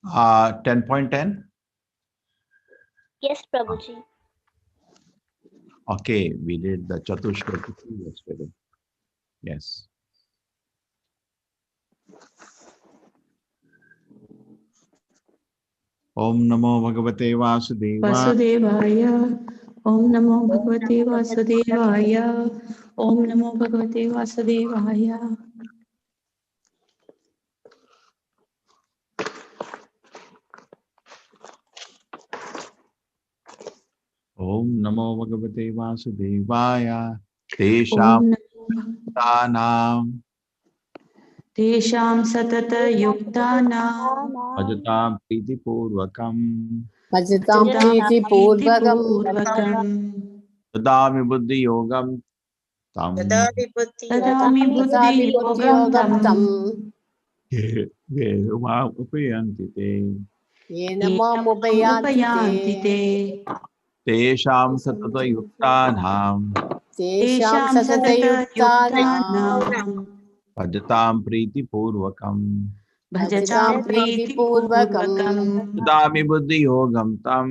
10.10. Yes, Prabhuji. Okay, we did the Chatushloki yesterday. Yes. Om Namo Bhagavate Vasudevaya. वासुदेवाय ओम नमो भगवते वासुदेवाय ओम नमो भगवते वासुदेवाय Om Namo Bhagavate Vasudevaya. ओम Tesham नमो Tanam तेषां सतत युक्तानां Bhajatam Priti Purvakam भजतां भजतां प्रीतिपूर्वकम् प्रीतिपूर्वकं Tadami Buddhi Yogam Tam ददामि तथापि बुद्धियोगं बुद्धियोगं तं तं Umam Upayantite येन येन माम् माम् उपयान्ति ते उपयान्ति ते Tesham Satata Yuktanam तेषां तेषां सतत सततयुक्तानां युक्तानां Bhajatam Priti Purvakam भजतां भजतां प्रीतिपूर्वकम् प्रीतिपूर्वकं Tadami Buddhi Yogam Tam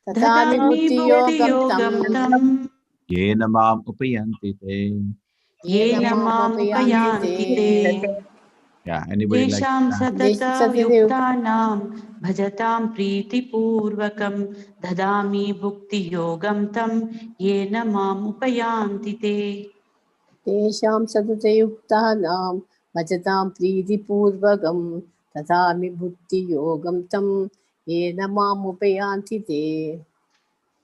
तथापि ददामि बुद्धियोगं तं बुद्धियोगं तं Yena Mam Upayantite. येन येन माम् माम् उपयान्ति ते उपयान्ति ते Yeah, anybody like तेषां that? सततयुक्तानां भजतां प्रीतिपूर्वकं ददामि भुक्तियोगं तं येन माम् उपयान्ति ते तेषां सततयुक्तानां भजतां प्रीतिपूर्वकं तथापि बुद्धियोगं तं येन माम् उपयान्ति ते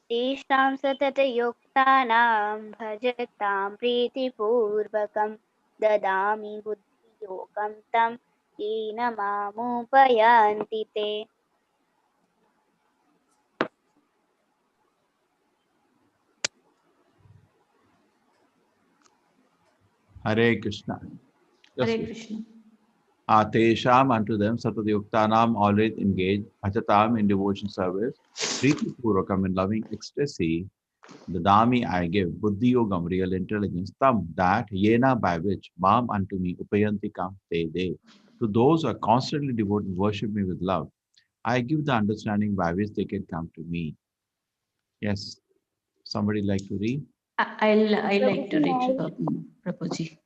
तेषां सततयुक्तानां भजतां प्रीतिपूर्वकं ददामि बुद्धियोगं तं येन मामुपयान्ति ते। Hare Krishna. Hare Just Krishna Tesham unto them, Satadayuktanam, always engaged, Bhajatam in devotion service, Priti Purvakam in loving ecstasy, Dadami I give, Buddhi Yogam, real intelligence, Tam, that, Yena by which, Mam unto me, Upayantikam, they. To those who are constantly devoted, worship me with love. I give the understanding by which they can come to me. Yes. Somebody like to read? I like to Prabhuji, read may Prabhuji.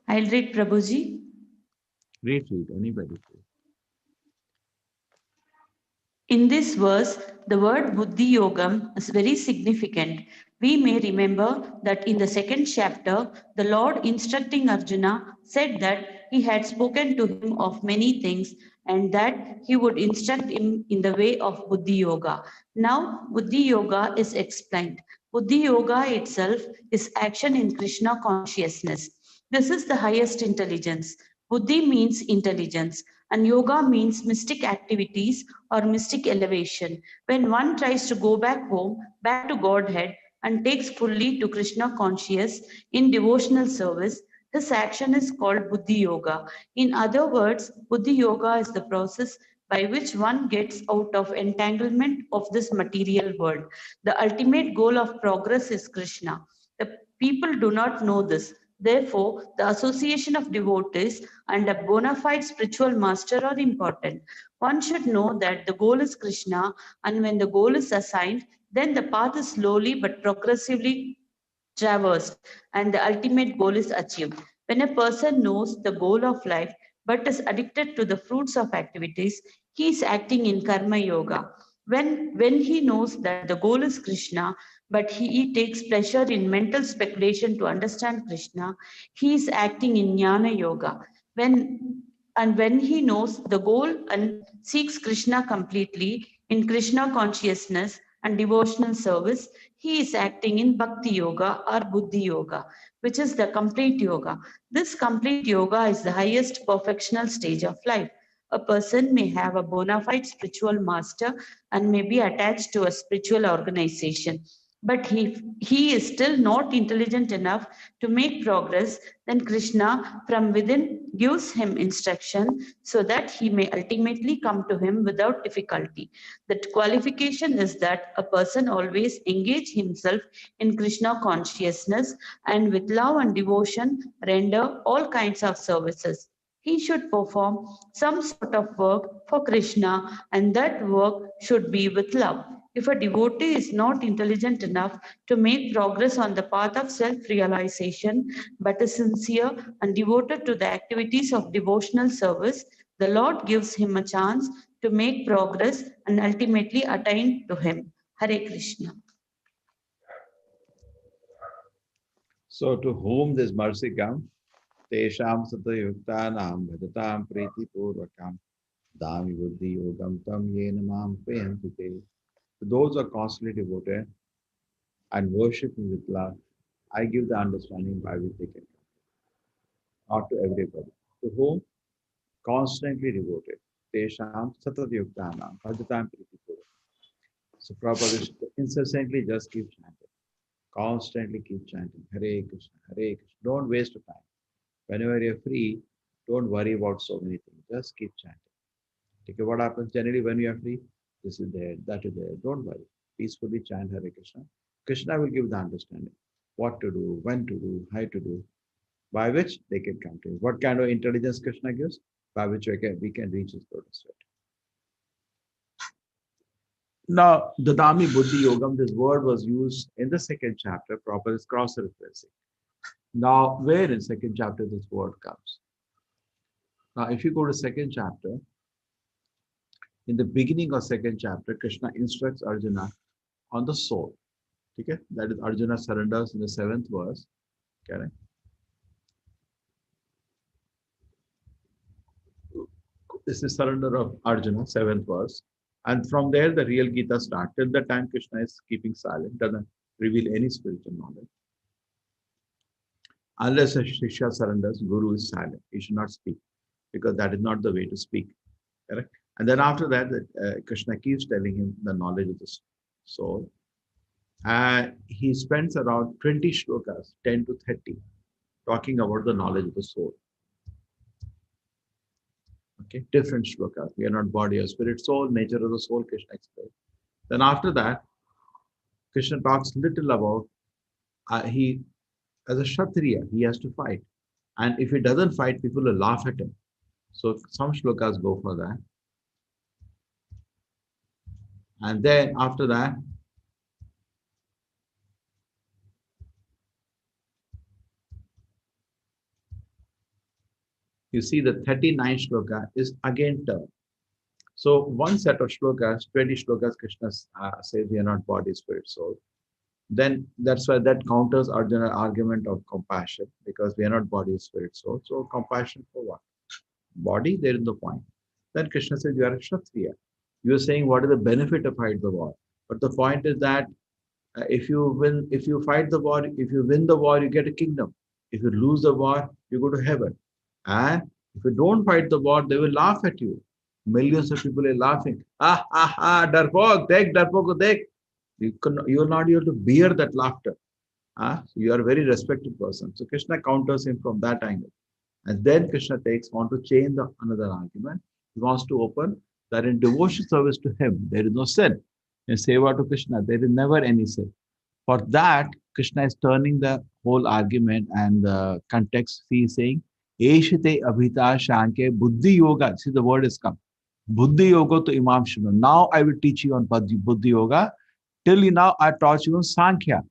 I'll read Prabhuji. Read. Anybody. In this verse, the word Buddhi Yogam is very significant. We may remember that in the second chapter, the Lord instructing Arjuna said that he had spoken to him of many things and that he would instruct him in the way of Buddhi Yoga. Now, Buddhi Yoga is explained. Buddhi Yoga itself is action in Krishna consciousness. This is the highest intelligence. Buddhi means intelligence, and yoga means mystic activities or mystic elevation. When one tries to go back home, back to Godhead, and takes fully to Krishna conscious in devotional service, this action is called Buddhi Yoga. In other words, Buddhi Yoga is the process by which one gets out of entanglement of this material world. The ultimate goal of progress is Krishna. The people do not know this. Therefore, the association of devotees and a bona fide spiritual master are important. One should know that the goal is Krishna, and when the goal is assigned, then the path is slowly but progressively traversed and the ultimate goal is achieved. When a person knows the goal of life but is addicted to the fruits of activities, he is acting in karma yoga. When he knows that the goal is Krishna, but he takes pleasure in mental speculation to understand Krishna, he is acting in jnana yoga. When he knows the goal and seeks Krishna completely in Krishna consciousness and devotional service, he is acting in Bhakti Yoga or Buddhi Yoga, which is the complete yoga. This complete yoga is the highest perfectional stage of life. A person may have a bona fide spiritual master and may be attached to a spiritual organization. But he is still not intelligent enough to make progress, then Krishna from within gives him instruction so that he may ultimately come to him without difficulty. The qualification is that a person always engage himself in Krishna consciousness and with love and devotion render all kinds of services. he should perform some sort of work for Krishna, and that work should be with love. If a devotee is not intelligent enough to make progress on the path of self realization, but is sincere and devoted to the activities of devotional service, the Lord gives him a chance to make progress and ultimately attain to him. Hare Krishna. So to whom this mercy comes? Tesham satayuktanam bhajatam priti purvakam dami buddhi yogam tam yena mam payanti te. To those who are constantly devoted and worship me with love, I give the understanding by which they can come. Not to everybody. To whom? Constantly devoted. Tesham satayuktanam bhajatam priti purvakam. So Prabhupada incessantly just keep chanting. Constantly keep chanting. Hare Krishna, Hare Krishna. Don't waste your time. Whenever you're free, don't worry about so many things. Just keep chanting. Okay, what happens generally when you are free? This is there, that is there. Don't worry. Peacefully chant Hare Krishna. Krishna will give the understanding. What to do, when to do, how to do, by which they can come to you. What kind of intelligence Krishna gives? By which we can reach his lotus feet. Now, Dadami Buddhi Yogam, this word was used in the second chapter, proper is cross-referencing. Now, where in second chapter this word comes? Now, if you go to second chapter, in the beginning of second chapter, Krishna instructs Arjuna on the soul. Okay? That is Arjuna surrenders in the 7th verse. Correct? This is surrender of Arjuna, 7th verse. And from there, the real Gita starts. Till the time Krishna is keeping silent, doesn't reveal any spiritual knowledge. Unless a Shishya surrenders, Guru is silent. He should not speak because that is not the way to speak. Correct? And then after that, Krishna keeps telling him the knowledge of the soul. And he spends around 20 shlokas, 10 to 30, talking about the knowledge of the soul. Okay, different shlokas. We are not body or spirit, soul, nature of the soul, Krishna explains. Then after that, Krishna talks little about he, as a Kshatriya, he has to fight. And if he doesn't fight, people will laugh at him. So some shlokas go for that. And then after that, you see the 39th shloka is again turned. So one set of shlokas, 20 shlokas, Krishna says we are not body, spirit, soul. Then that's why that counters Arjuna's argument of compassion, because we are not body, spirit, soul. So compassion for what? Body, there is no point. Then Krishna says you are a Kshatriya. You are saying what is the benefit of fight the war? But the point is that if you fight the war, if you win the war, you get a kingdom. If you lose the war, you go to heaven. And if you don't fight the war, they will laugh at you. Millions of people are laughing. Darpok, take, Darpok, take. You are not able to bear that laughter. So you are a very respected person. So Krishna counters him from that angle. And then Krishna takes on to change another argument. He wants to open that in devotion service to him, there is no sin. In seva to Krishna, there is never any sin. For that, Krishna is turning the whole argument and the context. He is saying, Eshite abhita shanke buddhi yoga. See, the word is come. Buddhi yoga to imam shunu. Now I will teach you on buddhi yoga. Till now I taught you on Sankhya.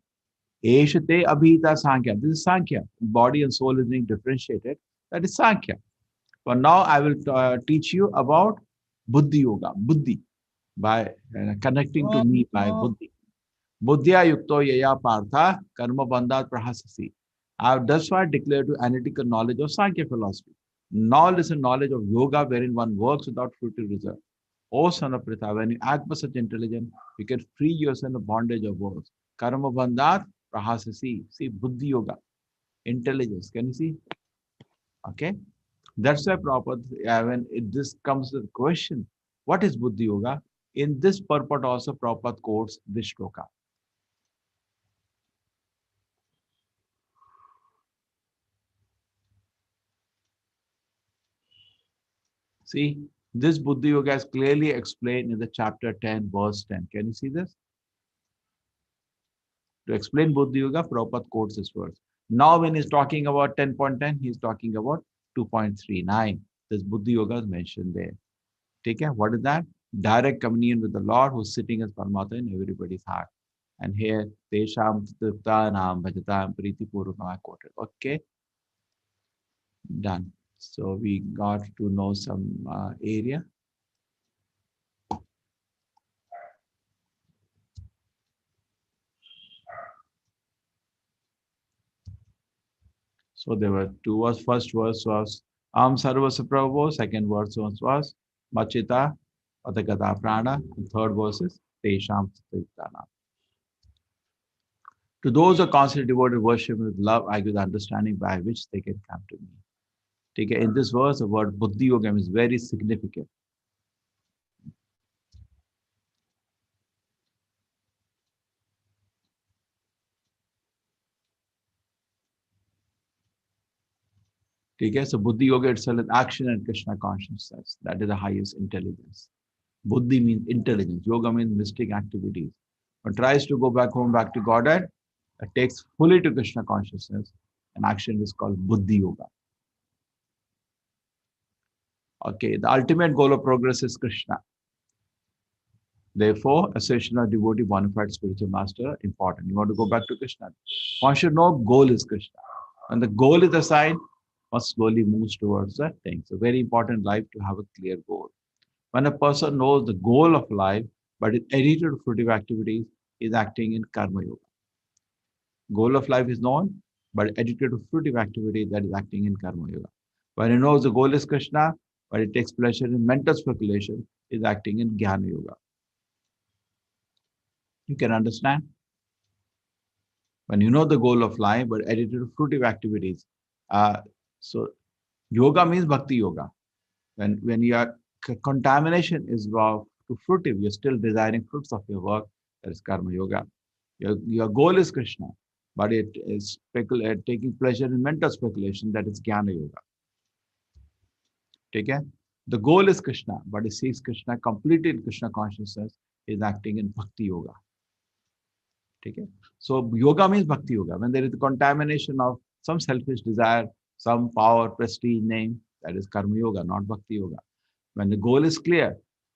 Eshate abhita Sankhya. This is Sankhya. Body and soul is being differentiated. That is Sankhya. But now I will teach you about Buddhi Yoga. Buddhi. By connecting to me by Buddhi. Buddhya yukto yaya partha karma bandhat prahasasi. That's why I declare to analytical knowledge of Sankhya philosophy. Knowledge is a knowledge of yoga wherein one works without fruitive result. O son of Pritha, when you act with such intelligence, you can free yourself from the bondage of works. Karma bandhat prahasasi. See, Buddhi Yoga. Intelligence. Can you see? Okay. That's why Prabhupada, when this comes to the question, what is Buddhi Yoga? In this purport also Prabhupada quotes this shloka. See, this Buddhi Yoga is clearly explained in the chapter 10, verse 10. Can you see this? To explain Buddhi Yoga, Prabhupada quotes this verse. Now when he's talking about 10.10, he's talking about 2.39. This Buddhi Yoga is mentioned there. Take care. What is that? Direct communion with the Lord who's sitting as Paramatma in everybody's heart. And here, Tesham Nam Bhajatam Priti Purvakam quoted. Okay, done. So we got to know some area. So there were two verses. First verse was Sarvasa Prabhu. Second verse was Machita Atagata Prana. And third verse is Tesham Nam. To those who are constantly devoted worship with love, I give the understanding by which they can come to me. Take care. In this verse, the word Buddhi Yogam is very significant. Okay, so Buddhi Yoga itself is action and Krishna consciousness. That is the highest intelligence. Buddhi means intelligence. Yoga means mystic activities. One tries to go back home, back to Godhead, it takes fully to Krishna consciousness. And action is called Buddhi Yoga. Okay, the ultimate goal of progress is Krishna. Therefore, association of devotee, bona fide spiritual master, important. You want to go back to Krishna. One should know goal is Krishna. When the goal is assigned, one slowly moves towards that thing. So very important life to have a clear goal. When a person knows the goal of life, but is addicted to fruitive activities, is acting in karma yoga. Goal of life is known, but addicted to fruitive activity, that is acting in karma yoga. When he knows the goal is Krishna, but it takes pleasure in mental speculation, is acting in jnana yoga. You can understand? When you know the goal of life, but addicted to fruitive activities. So yoga means bhakti yoga. When your contamination is to fruitive, you're still desiring fruits of your work, that is karma yoga. Your goal is Krishna, but it is taking pleasure in mental speculation, that is jnana yoga. Okay? The goal is Krishna, but it sees Krishna completely in Krishna consciousness, is acting in bhakti yoga. Okay? So yoga means bhakti yoga. When there is a contamination of some selfish desire, some power, prestige, name, that is karma yoga, not bhakti yoga. When the goal is clear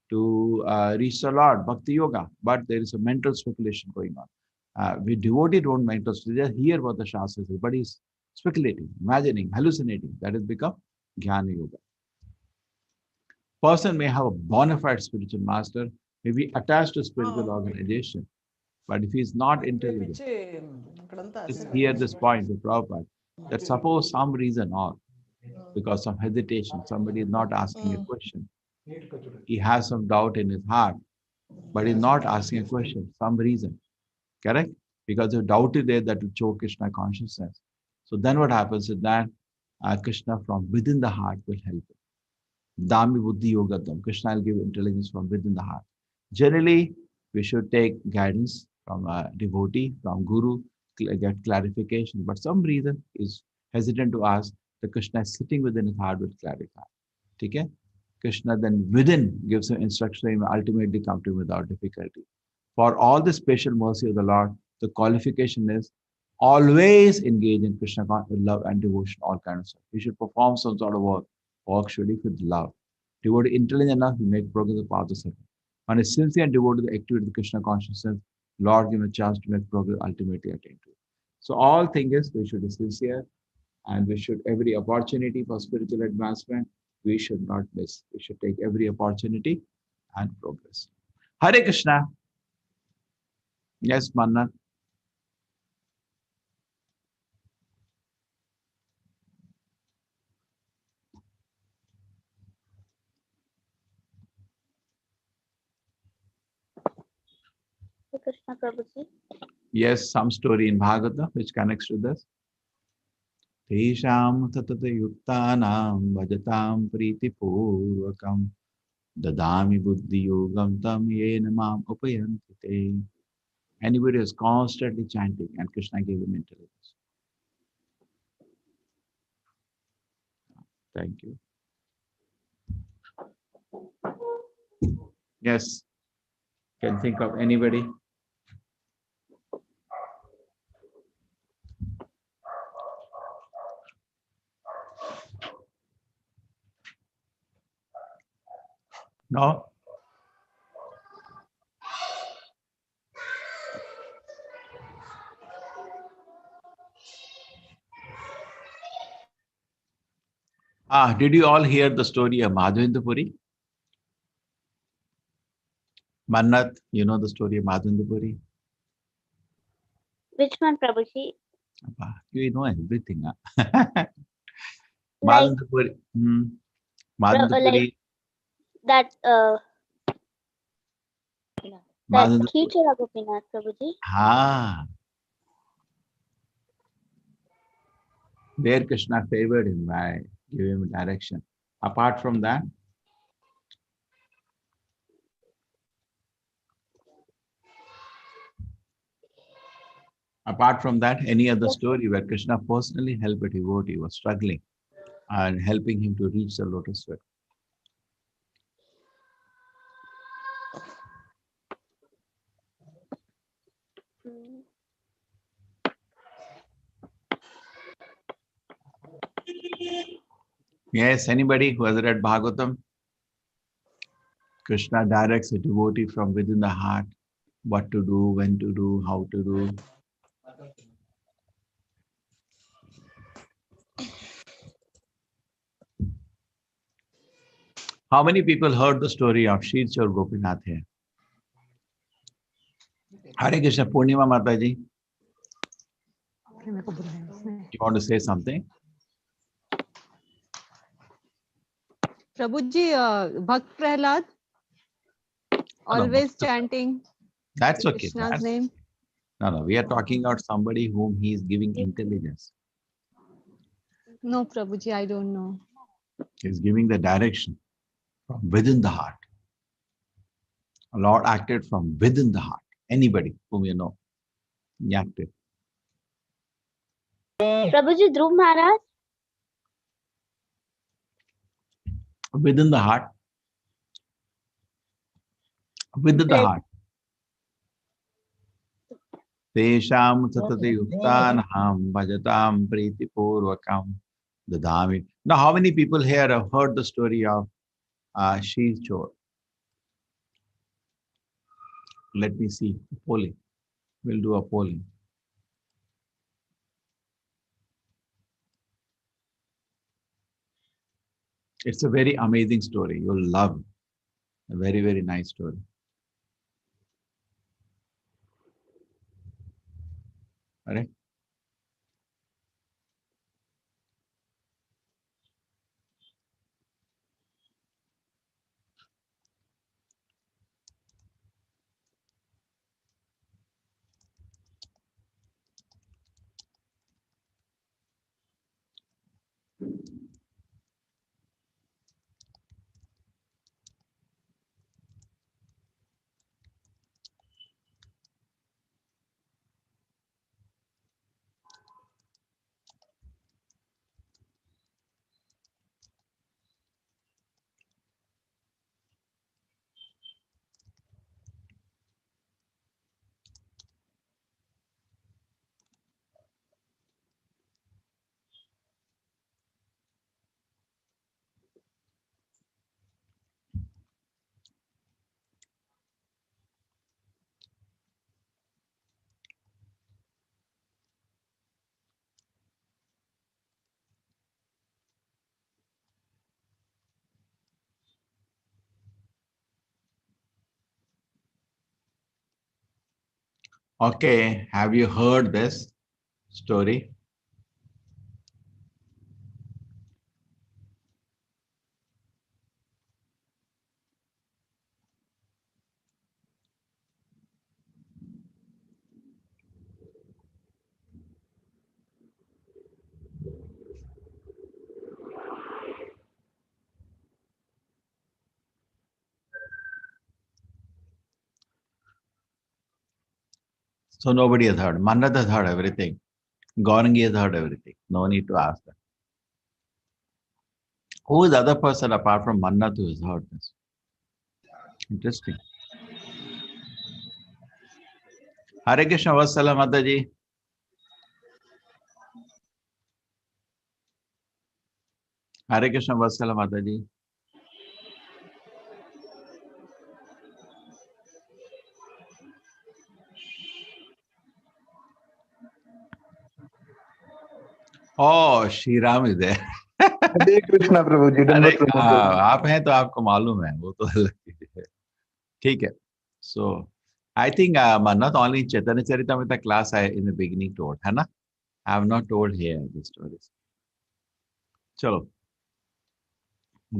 to reach the Lord, bhakti yoga, but there is a mental speculation going on. We devotee don't mental, they just hear what the Shastra says, but he's speculating, imagining, hallucinating. That has become jnana yoga. Person may have a bona fide spiritual master, may be attached to spiritual organization, but if he is not intelligent, just hear this point with Prabhupada, that suppose some reason or because of hesitation, somebody is not asking a question. He has some doubt in his heart, but he's not asking a question, some reason. Correct? Because the doubt is there, that will choke Krishna consciousness. So then what happens is that Krishna from within the heart will help him. Dami Buddhi Yogatam. Krishna will give intelligence from within the heart. Generally, we should take guidance from a devotee, from Guru, get clarification. But some reason is hesitant to ask, the Krishna is sitting within his heart will clarify. Okay? Krishna then within gives him instruction and ultimately come to him without difficulty. For all the special mercy of the Lord, the qualification is always engage in Krishna with love and devotion, all kinds of stuff. We should perform some sort of work. Work should be with love. Devotee intelligent enough, we make progress the path of service. When a sincere and devoted to the activity of Krishna consciousness, Lord give him a chance to make progress, ultimately attain to it. So all thing is we should be sincere, and we should every opportunity for spiritual advancement, we should not miss. We should take every opportunity and progress. Hare Krishna. Yes, Manna. Krishna Prabhuji. Yes, some story in Bhagavata which connects to this. Tesham tatata yuktanam bhajatam priti purvakam dadami buddhi yogam tam yena mam upayanti te. Anybody who is constantly chanting and Krishna gave him intelligence. Thank you. Yes. Can think of anybody? No? Did you all hear the story of Madhavendra? Mannat, you know the story of Madhavendra? Which one, Prabhuji? You know everything. Like, Madhavendra. like Madhavendra. that that Madhavendra. Khichara Gopinath, Prabhuji. There Krishna favored him by giving him direction. Apart from that, any other story where Krishna personally helped a devotee who was struggling and helping him to reach the lotus feet? Mm. Yes, anybody who has read Bhagavatam? Krishna directs a devotee from within the heart what to do, when to do, how to do. How many people heard the story of Shirchar Gopinath here? Hare Krishna Purnima Mataji. You want to say something? Prabhuji, Bhakt Prahlad, always chanting That's okay. Krishna's name. No, we are talking about somebody whom he is giving intelligence. No, Prabhuji, I don't know. He's giving the direction from within the heart. The Lord acted from within the heart. Anybody whom you know, he acted. Prabhuji, Dhruv Maharaj. Within the heart. Within the Like, heart. Tesham satate yuktanaham bhajatam priti purvakam dadami. Now, how many people here have heard the story of Shirchor? Let me see. Polling. We'll do a polling. It's a very amazing story. You'll love it. A very, very nice story. All right? Okay, have you heard this story? So nobody has heard. Mannat has heard everything. Gaurangi has heard everything. No need to ask that. Who is the other person apart from Mannat who has heard this? Interesting. Hare Krishna Vassala Mataji. Hare Krishna Vassala Mataji. Oh, Shri Ram is there. हरे कृष्णा प्रभु जी, अरे दंडवत प्रणाम प्रभु जी। आप हैं तो आपको मालूम है, वो तो अलग चीज है। ठीक है. So I think not only Chaitanya Charitamrita class I in the beginning told, है ना? I have not told here the stories. Chalo.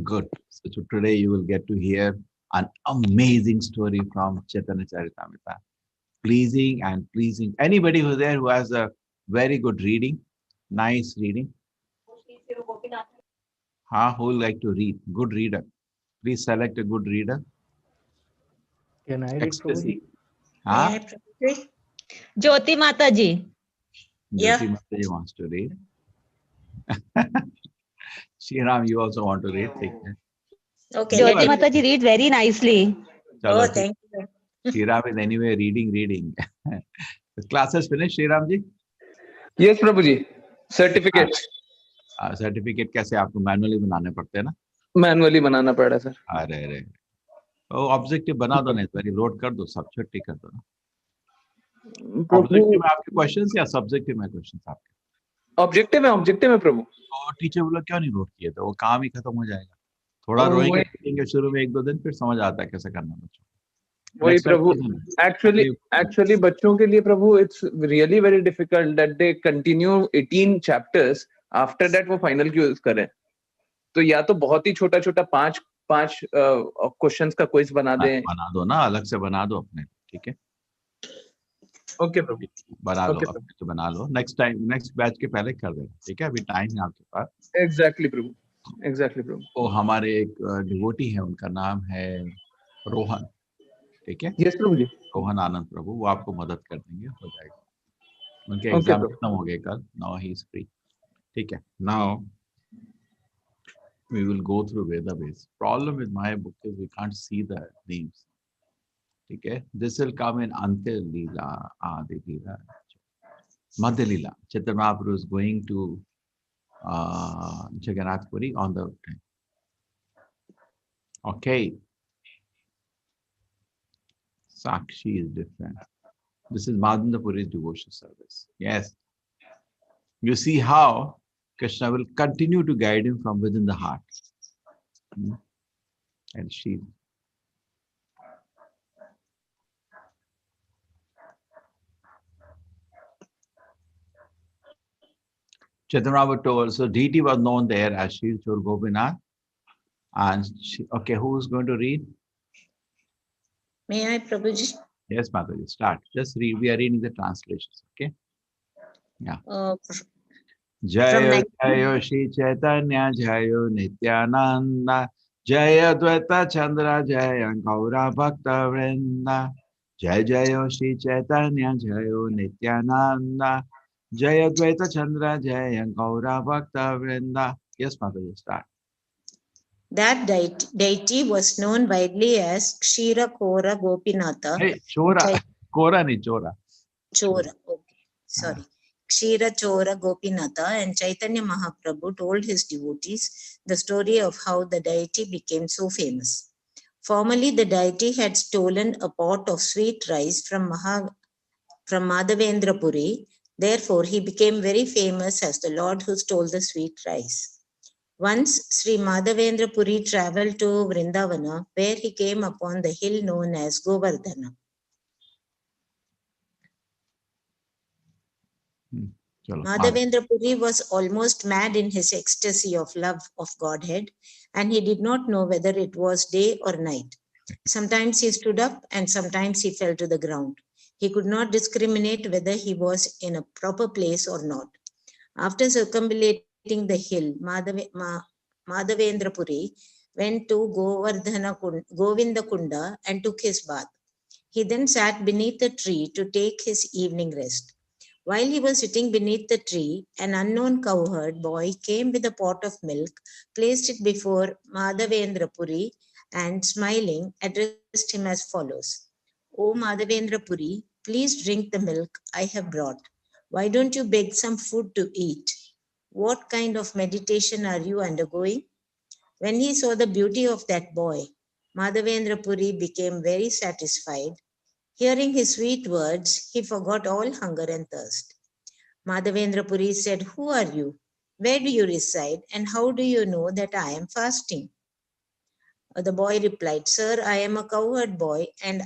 Good. So today you will get to hear an amazing story from Chaitanya Charitamrita. Pleasing and pleasing. Anybody who's there who has a very good reading, nice reading? Who would like to read? Good reader. Please select a good reader. Can I read Prabhu ji? Ecstasy. Huh? Jyoti Mataji. Jyoti Mataji wants to read. Shriram, you also want to read? Take care. Okay. Jyoti Mataji read very nicely. Chalo, Thank you. Shriram is anyway reading. The class has finished, Shriram ji? Yes Prabhu ji. Certificate certificate कैसे आपको manually बनाने पड़ते हैं ना? Manually बनाना पड़ा sir. अरे वो objective बना दो, नहीं तो लोड कर दो, सब छुट्टी कर दो ना। ऑब्जेक्टिव में आपके क्वेश्चंस या सब्जेक्टिव में क्वेश्चंस आपके? ऑब्जेक्टिव में प्रभु। तो टीचर बोला क्यों नहीं नोट किए, तो वो काम ही खत्म हो जाएगा। थोड़ा रोएंगे शुरू में 1-2 दिन, फिर समझ आता है कैसे करना बच्चों। वही प्रभु, एक्चुअली बच्चों के लिए Prabhu it's really very difficult that they continue 18 chapters, after that वो फाइनल क्यूज करें। तो या तो बहुत ही छोटा 5 क्वेश्चंस का क्विज बना दो ना, अलग से बना दो अपने, ठीक है? ओके प्रभु, बना लो अपने, तो बना लो, नेक्स्ट बैच के पहले कर देना, ठीक है? अभी टाइम है आपके पास। एग्जैक्टली प्रभु। तो हमारे एक डिवोटी है, उनका नाम है रोहन, ठीक है? यस प्रभु जी। रोहन आनंद प्रभु, वो आपको मदद कर देंगे, हो जाएगा। उनके एग्जाम खत्म हो गए कल, नाउ ही इज फ्री, ठीक है? Now we will go through Vedabase. Problem with my book is we can't see the names. Okay, this will come in Ante Leela, Adi Leela, Madhya Leela. Chaitanya Mahaprabhu is going to Jagannath Puri on the time. Okay. Sakshi is different. This is Madhya Puri's devotion service. Yes. You see how Krishna will continue to guide him from within the heart. And she. Chaitanya Mahaprabhu told, so deity was known there as Shri Chor Gopinath. And she, okay, who's going to read? May I, Prabhuji? Yes, Mataji, start. Just read. We are reading the translations, okay? Yeah. Jayo Jayo Shri Chaitanya Jayo Nityananda Jaya Dvaita Chandra Jaya Gaura Bhakta Vrinda Jaya Jayo Shri Chaitanya Jayo Nityananda Jaya Dvaita Chandra Jaya Gaura Bhakta Vrinda. Yes, Mataji, start. That deity was known widely as Kshira Kora Gopinatha. Hey, Chora. Kora nahi, Chora. Chora, okay. Sorry. Kshira Chora Gopinatha, and Chaitanya Mahaprabhu told his devotees the story of how the deity became so famous. Formerly, the deity had stolen a pot of sweet rice from Madhavendra Puri. Therefore, he became very famous as the Lord who stole the sweet rice. Once, Sri Madhavendra Puri travelled to Vrindavana, where he came upon the hill known as Govardhana. Madhavendra Puri was almost mad in his ecstasy of love of Godhead, and he did not know whether it was day or night. Sometimes he stood up and sometimes he fell to the ground. He could not discriminate whether he was in a proper place or not. After circumambulating the hill, Madhavendra Puri went to Govinda Kunda and took his bath. He then sat beneath a tree to take his evening rest. While he was sitting beneath the tree, an unknown cowherd boy came with a pot of milk, placed it before Madhavendra Puri, and smiling, addressed him as follows. O Madhavendra Puri, please drink the milk I have brought. Why don't you beg some food to eat? What kind of meditation are you undergoing? When he saw the beauty of that boy, Madhavendra Puri became very satisfied. Hearing his sweet words, he forgot all hunger and thirst. Madhavendra Puri said, Who are you? Where do you reside, and how do you know that I am fasting? The boy replied, Sir, I am a cowherd boy, and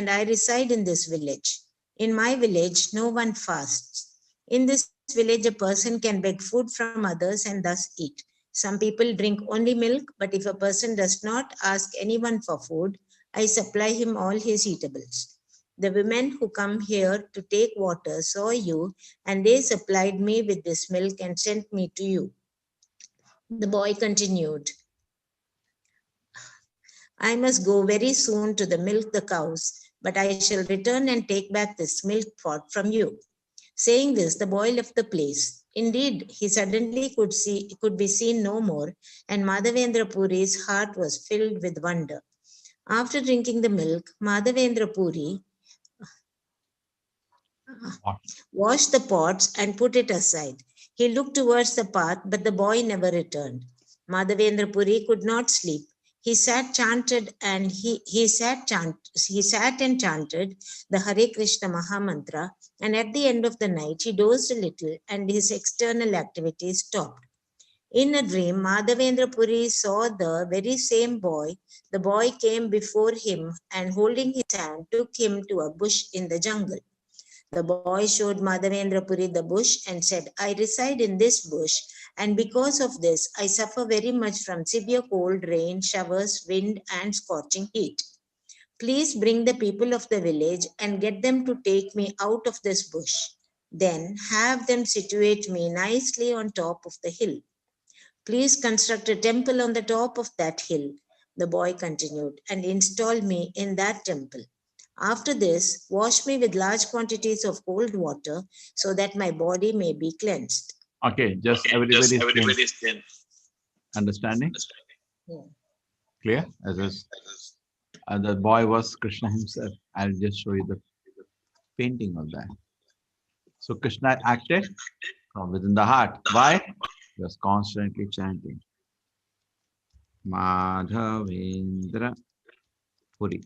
I reside in this village. In my village, no one fasts. In this village, a person can beg food from others and thus eat. Some people drink only milk, but if a person does not ask anyone for food, I supply him all his eatables. The women who come here to take water saw you, and they supplied me with this milk and sent me to you. The boy continued, I must go very soon to milk the cows, but I shall return and take back this milk pot from you. Saying this, the boy left the place. Indeed, he suddenly could be seen no more, and Madhavendra Puri's heart was filled with wonder. After drinking the milk, Madhavendra Puri washed the pots and put it aside. He looked towards the path, but the boy never returned. Madhavendra Puri could not sleep. He sat and chanted the Hare Krishna Mahamantra, and at the end of the night he dozed a little and his external activities stopped. In a dream, Madhavendra Puri saw the very same boy. The boy came before him and holding his hand took him to a bush in the jungle. The boy showed Madhavendra Puri the bush and said, I reside in this bush, and because of this, I suffer very much from severe cold, rain, showers, wind, and scorching heat. Please bring the people of the village and get them to take me out of this bush. Then have them situate me nicely on top of the hill. Please construct a temple on the top of that hill, the boy continued, and install me in that temple. After this, wash me with large quantities of cold water so that my body may be cleansed. Okay, just everybody is clear. Understanding? Yeah. Clear? The boy was Krishna himself. I'll just show you the painting of that. So Krishna acted from within the heart. Why? He was constantly chanting Madhavendra Puri.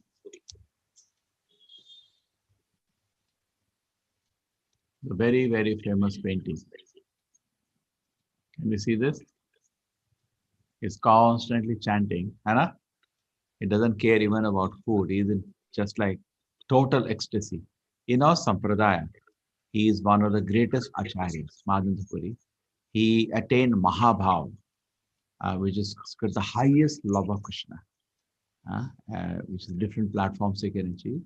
A very, very famous painting. Can you see this? He's constantly chanting. Anna? He doesn't care even about food. He's in just like total ecstasy. In our Sampradaya, he is one of the greatest acharyas, Madhavendra Puri. He attained Mahabhav, which is the highest love of Krishna, which is different platforms you can achieve.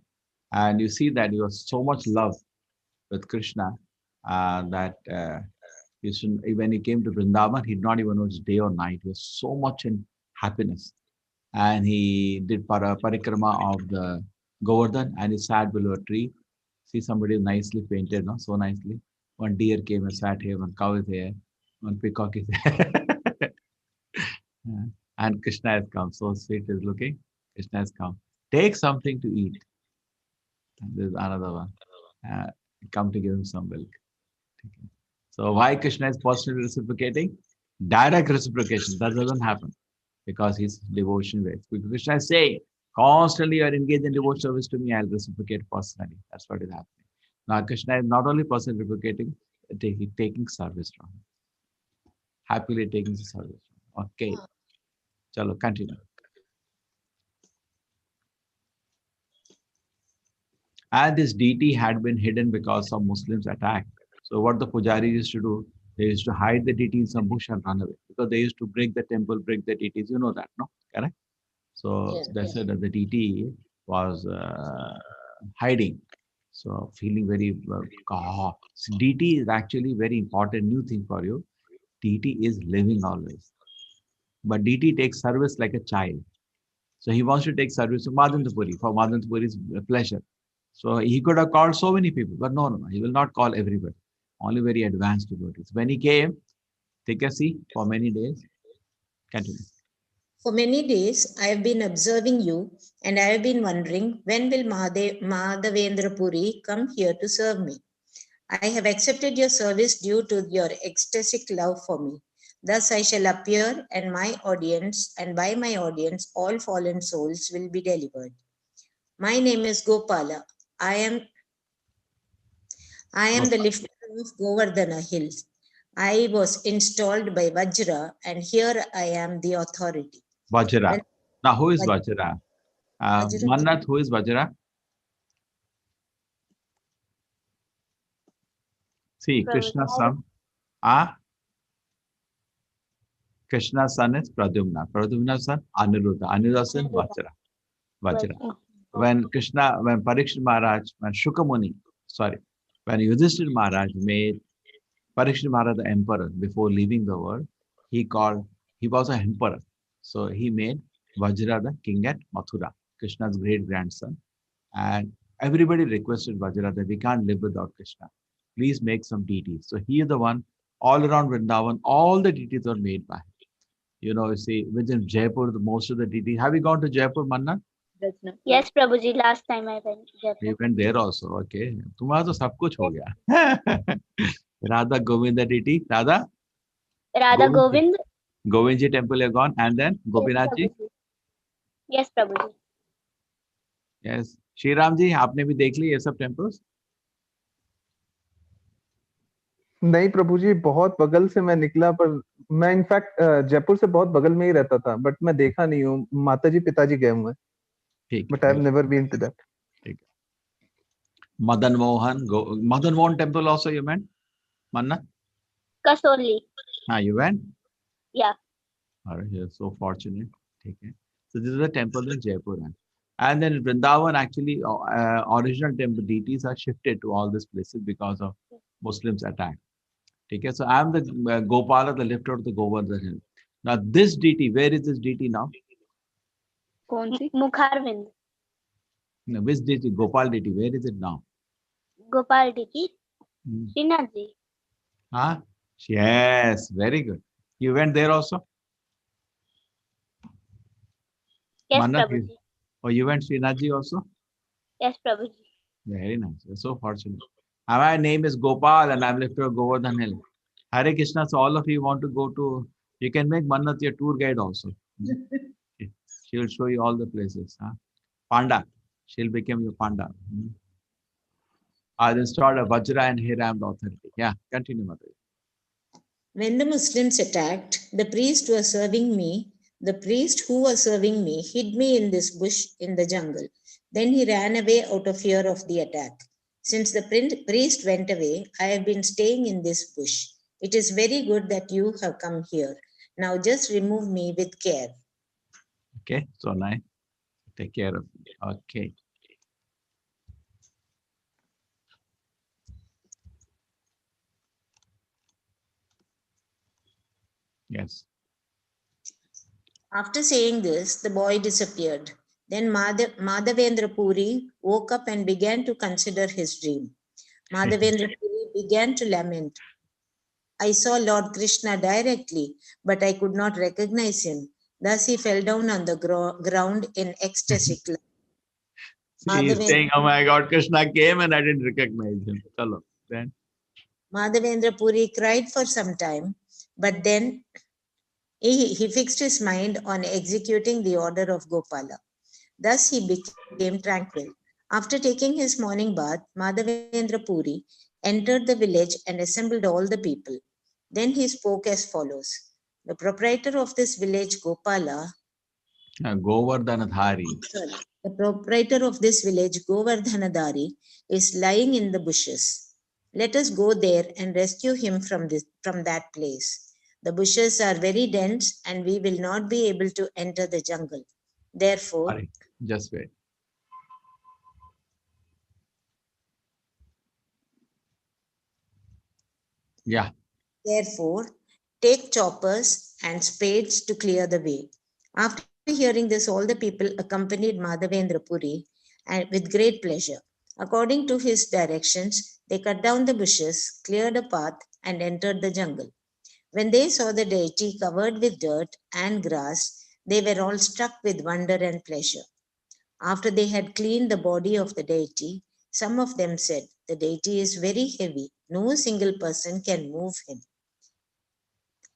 And you see that he was so much love with Krishna that when he came to Vrindavan, he did not even know it's day or night. He was so much in happiness. And he did parikrama of the Govardhan and he sat below a tree. See, somebody nicely painted, no? So nicely. One deer came and sat here, one cow is here, one peacock is here. And Krishna has come. So sweet is looking. Krishna has come. Take something to eat. And there's another one. Come to give him some milk. So why Krishna is personally reciprocating? Direct reciprocation. That doesn't happen because he's devotion based. Krishna is saying, constantly you are engaged in devotion service to me, I'll reciprocate personally. That's what is happening. Now Krishna is not only personally reciprocating, taking service from him. Happily taking the service. Okay. Chalo, continue. And this deity had been hidden because some Muslims attacked. So what the pujaris used to do, they used to hide the deity in some bush and run away because they used to break the temple, break the deities. You know that, no? Correct? So they said that the deity was hiding. So feeling very, so deity is actually very important new thing for you. Deity is living always. But deity takes service like a child. So he wants to take service to Madhavendra Puri for Madhavendra Puri's pleasure. So he could have called so many people, but no, he will not call everybody. Only very advanced devotees. When he came, take a seat for many days. Continue. For many days, I have been observing you, and I have been wondering, when will Madhavendra Puri come here to serve me? I have accepted your service due to your ecstatic love for me. Thus I shall appear, and by my audience, all fallen souls will be delivered. My name is Gopala. I am the lifter of Govardhana Hills. I was installed by Vajra, and here I am the authority. Vajra. When Now, who is Vajra- Vajra? Vajra- Mannat, who is Vajra? See, Krishna's son. Krishna's son is Pradyumna. Pradyumna's son, Aniruddha. Aniruddha's son, Vajra. Vajra. When Parikshit Maharaj, when Shukamuni, when Yudhishthira Maharaj made Parikshit Maharaj the emperor before leaving the world, he was an emperor. So he made Vajra the king at Mathura, Krishna's great grandson. And everybody requested Vajra that we can't live without Krishna. Please make some deities. So he is the one, all around Vrindavan, all the deities were made by him. You see, within Jaipur, most of the deities. Have you gone to Jaipur, Manna? Yes, Prabhuji. Last time I went Jaipur. You went there also, okay. तुम्हारा तो सब कुछ हो गया. Radha Govinda deity, Radha Govind. Govind ji temple you gone, and then Gopinath ji. Yes, Prabhuji. Yes. Shri Ram ji, आपने भी देख ली ये सब temples? नहीं प्रभु जी, बहुत बगल से मैं निकला, पर मैं इनफैक्ट जयपुर से बहुत बगल में ही रहता था, बट मैं देखा नहीं हूँ. माताजी पिताजी गए हुए, but I have never been to that. ठीक है. Madan Mohan temple also you went, Manna? Kasoli. You went? Yeah. All right, you're so fortunate. Okay. So this is a temple in Jaipur. And then in Vrindavan, actually, original temple deities are shifted to all these places because of Muslims' attack. Okay. So I am the Gopala, the lifter of the Govardhan Hill. Now this deity, where is this deity now? Mukharvind. No, which deity? Gopal deity. Where is it now? Gopal deity. Srinath ji. Yes, very good. You went there also? Yes, Manna, Prabhuji. Oh, you went Srinath ji also? Yes, Prabhuji. Very nice. You're so fortunate. My name is Gopal and I'm lifter of Govardhan Hill. Hare Krishna. So all of you want to go to, you can make Mannat your tour guide also. She'll show you all the places. Panda. She'll become your Panda. I'll install a Vajra and here I am the authority. Yeah, continue, Mother. When the Muslims attacked, the priest who was serving me hid me in this bush in the jungle. Then he ran away out of fear of the attack. Since the priest went away, I have been staying in this bush. It is very good that you have come here. Now just remove me with care. Okay, so nice. Take care of me. Okay. Yes. After saying this, the boy disappeared. Then Madhavendra Puri woke up and began to consider his dream. Madhavendra Puri began to lament. I saw Lord Krishna directly, but I could not recognize him. Thus he fell down on the ground in ecstatic love. He is saying, oh my God, Krishna came and I didn't recognize him. Chalo. Then Madhavendra Puri cried for some time, but then he fixed his mind on executing the order of Gopala. Thus he became tranquil. After taking his morning bath, Madhavendra Puri entered the village and assembled all the people. Then he spoke as follows. The proprietor of this village, Gopala, Govardhanadhari. The proprietor of this village, Govardhanadhari, is lying in the bushes. Let us go there and rescue him from that place. The bushes are very dense and we will not be able to enter the jungle. Therefore, Sorry, just wait. Yeah. Therefore, take choppers and spades to clear the way. After hearing this, all the people accompanied Madhavendra Puri and with great pleasure. According to his directions, they cut down the bushes, cleared a path, and entered the jungle. When they saw the deity covered with dirt and grass, they were all struck with wonder and pleasure. After they had cleaned the body of the deity, some of them said, the deity is very heavy. No single person can move him.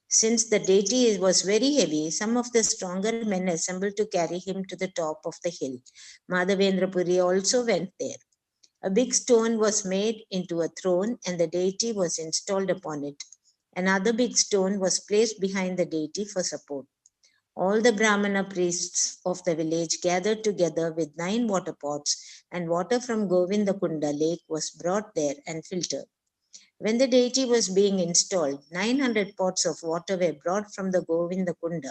Since the deity was very heavy, some of the stronger men assembled to carry him to the top of the hill. Madhavendra Puri also went there. A big stone was made into a throne and the deity was installed upon it. Another big stone was placed behind the deity for support. All the Brahmana priests of the village gathered together with 9 water pots, and water from Govindakunda lake was brought there and filtered. When the deity was being installed, 900 pots of water were brought from the Govindakunda.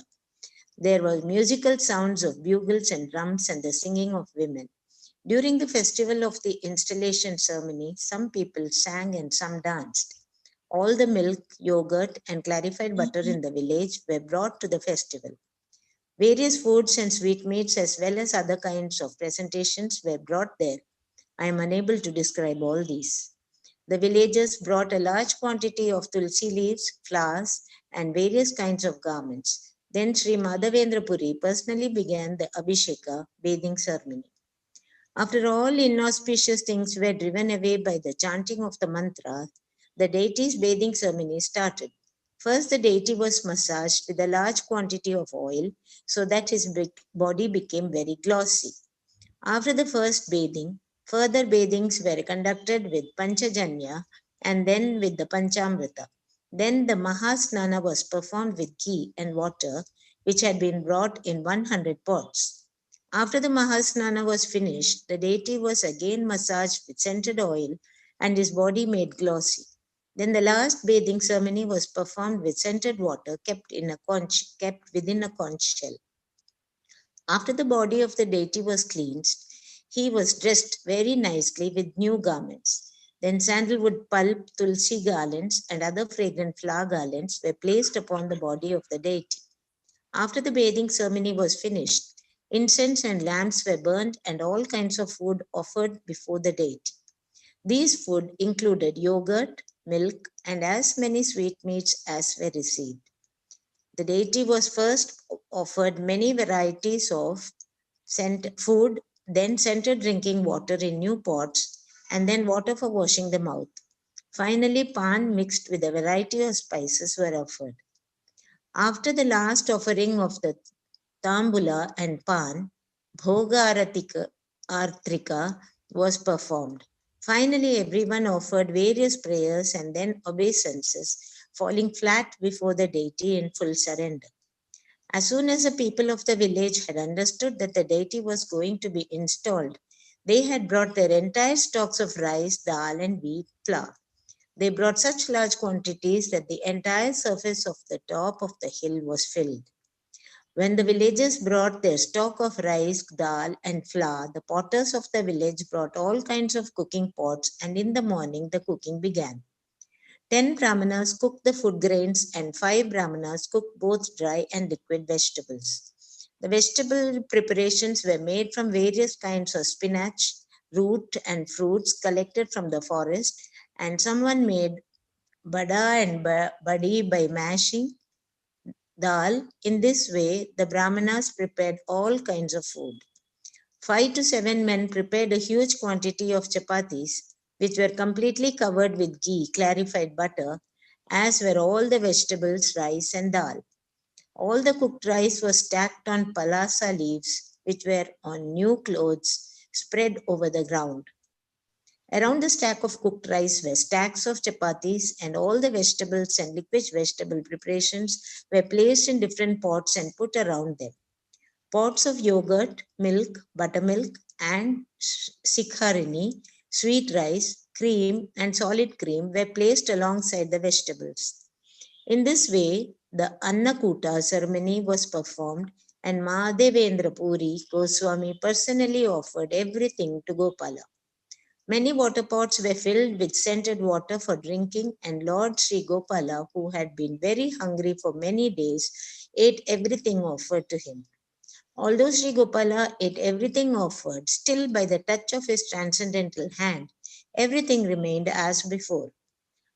There were musical sounds of bugles and drums and the singing of women. During the festival of the installation ceremony, some people sang and some danced. All the milk, yogurt, and clarified butter in the village were brought to the festival. Various foods and sweetmeats, as well as other kinds of presentations, were brought there. I am unable to describe all these. The villagers brought a large quantity of tulsi leaves, flowers, and various kinds of garments. Then Sri Madhavendra Puri personally began the Abhisheka bathing ceremony. After all inauspicious things were driven away by the chanting of the mantra, the deity's bathing ceremony started. First, the deity was massaged with a large quantity of oil so that his body became very glossy. After the first bathing, further bathings were conducted with Panchajanya and then with the Panchamrita. Then the Mahasnana was performed with ghee and water, which had been brought in 100 pots. After the Mahasnana was finished, the deity was again massaged with scented oil and his body made glossy. Then the last bathing ceremony was performed with scented water kept within a conch shell. After the body of the deity was cleansed, he was dressed very nicely with new garments. Then sandalwood pulp, tulsi garlands, and other fragrant flower garlands were placed upon the body of the deity. After the bathing ceremony was finished, incense and lamps were burned and all kinds of food offered before the deity. These food included yogurt, milk, and as many sweetmeats as were received. The deity was first offered many varieties of food, then scented drinking water in new pots, and then water for washing the mouth. Finally, pan mixed with a variety of spices were offered. After the last offering of the tambula and pan, Bhoga Artrika was performed. Finally, everyone offered various prayers and then obeisances, falling flat before the deity in full surrender. As soon as the people of the village had understood that the deity was going to be installed, they had brought their entire stocks of rice, dal, and wheat flour. They brought such large quantities that the entire surface of the top of the hill was filled. When the villagers brought their stock of rice, dal, and flour, the potters of the village brought all kinds of cooking pots, and in the morning the cooking began. 10 brahmanas cooked the food grains, and 5 brahmanas cooked both dry and liquid vegetables. The vegetable preparations were made from various kinds of spinach, root, and fruits collected from the forest, and someone made bada and badi by mashing dal. In this way, the brahmanas prepared all kinds of food. 5 to 7 men prepared a huge quantity of chapatis, which were completely covered with ghee, clarified butter, as were all the vegetables, rice, and dal. All the cooked rice was stacked on palasa leaves, which were on new clothes spread over the ground. Around the stack of cooked rice were stacks of chapatis, and all the vegetables and liquid vegetable preparations were placed in different pots and put around them. Pots of yogurt, milk, buttermilk, and sikharini, sweet rice, cream, and solid cream were placed alongside the vegetables. In this way, the Annakuta ceremony was performed, and Madhavendra Puri Goswami personally offered everything to Gopala. Many water pots were filled with scented water for drinking, and Lord Sri Gopala, who had been very hungry for many days, ate everything offered to him. Although Sri Gopala ate everything offered, still by the touch of his transcendental hand, everything remained as before.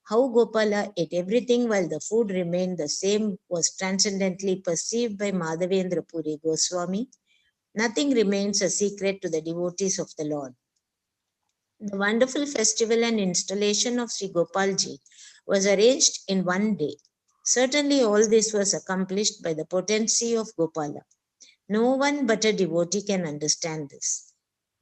How Gopala ate everything while the food remained the same was transcendently perceived by Madhavendra Puri Goswami. Nothing remains a secret to the devotees of the Lord. The wonderful festival and installation of Sri Gopalji was arranged in one day. Certainly all this was accomplished by the potency of Gopala. No one but a devotee can understand this.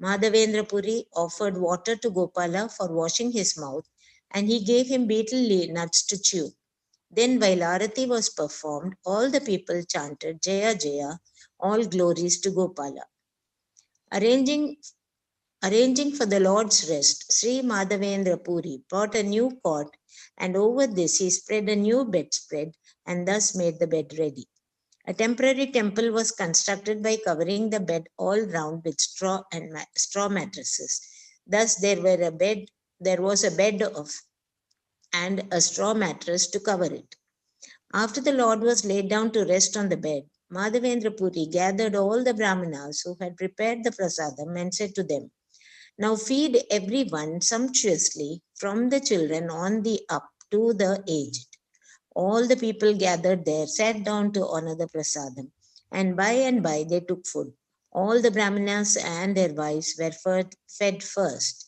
Madhavendra Puri offered water to Gopala for washing his mouth, and he gave him betel nuts to chew. Then, while Arati was performed, all the people chanted Jaya Jaya, all glories to Gopala. Arranging for the Lord's rest, Sri Madhavendra Puri brought a new cot, and over this he spread a new bedspread and thus made the bed ready. A temporary temple was constructed by covering the bed all round with straw and straw mattresses. Thus there was a bed and a straw mattress to cover it. After the Lord was laid down to rest on the bed, Madhavendra Puri gathered all the Brahmanas who had prepared the prasadam and said to them, "Now feed everyone sumptuously, from the children on the up to the aged." All the people gathered there sat down to honor the prasadam, and by they took food. All the Brahmanas and their wives were fed first.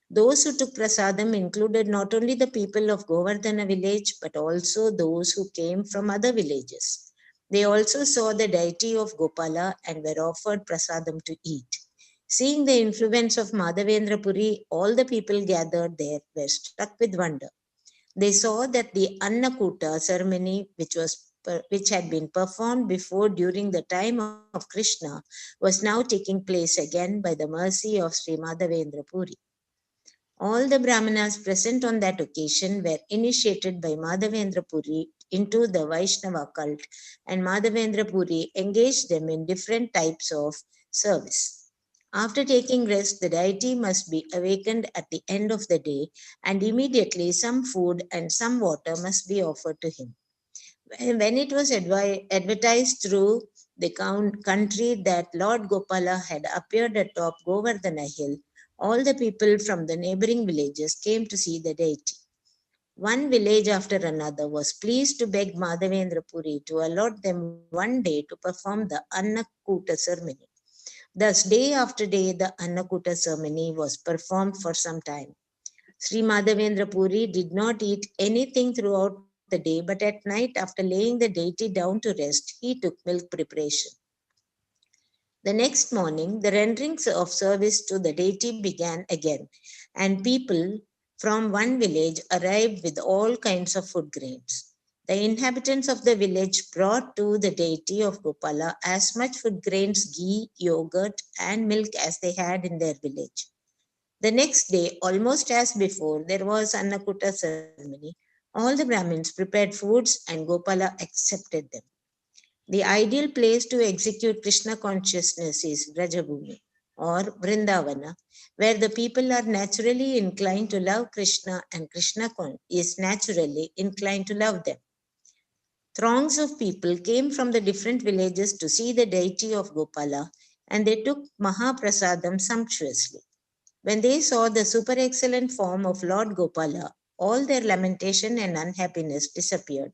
Those who took prasadam included not only the people of Govardhana village, but also those who came from other villages. They also saw the deity of Gopala and were offered prasadam to eat. Seeing the influence of Madhavendra Puri, all the people gathered there were struck with wonder. They saw that the Annakuta ceremony, which had been performed before during the time of Krishna, was now taking place again by the mercy of Sri Madhavendra Puri. All the Brahmanas present on that occasion were initiated by Madhavendra Puri into the Vaishnava cult, and Madhavendra Puri engaged them in different types of service. After taking rest, the deity must be awakened at the end of the day, and immediately some food and some water must be offered to him. When it was advertised through the country that Lord Gopala had appeared atop Govardhana hill, all the people from the neighboring villages came to see the deity. One village after another was pleased to beg Madhavendra Puri to allot them one day to perform the Annakuta ceremony. Thus, day after day, the Annakuta ceremony was performed for some time. Sri Madhavendra Puri did not eat anything throughout the day, but at night, after laying the deity down to rest, he took milk preparation. The next morning, the renderings of service to the deity began again, and people from one village arrived with all kinds of food grains. The inhabitants of the village brought to the deity of Gopala as much food grains, ghee, yogurt, and milk as they had in their village. The next day, almost as before, there was Annakuta ceremony. All the Brahmins prepared foods and Gopala accepted them. The ideal place to execute Krishna consciousness is Vrajabhumi or Vrindavana, where the people are naturally inclined to love Krishna and Krishna is naturally inclined to love them. Throngs of people came from the different villages to see the deity of Gopala, and they took Mahaprasadam sumptuously. When they saw the super excellent form of Lord Gopala, all their lamentation and unhappiness disappeared.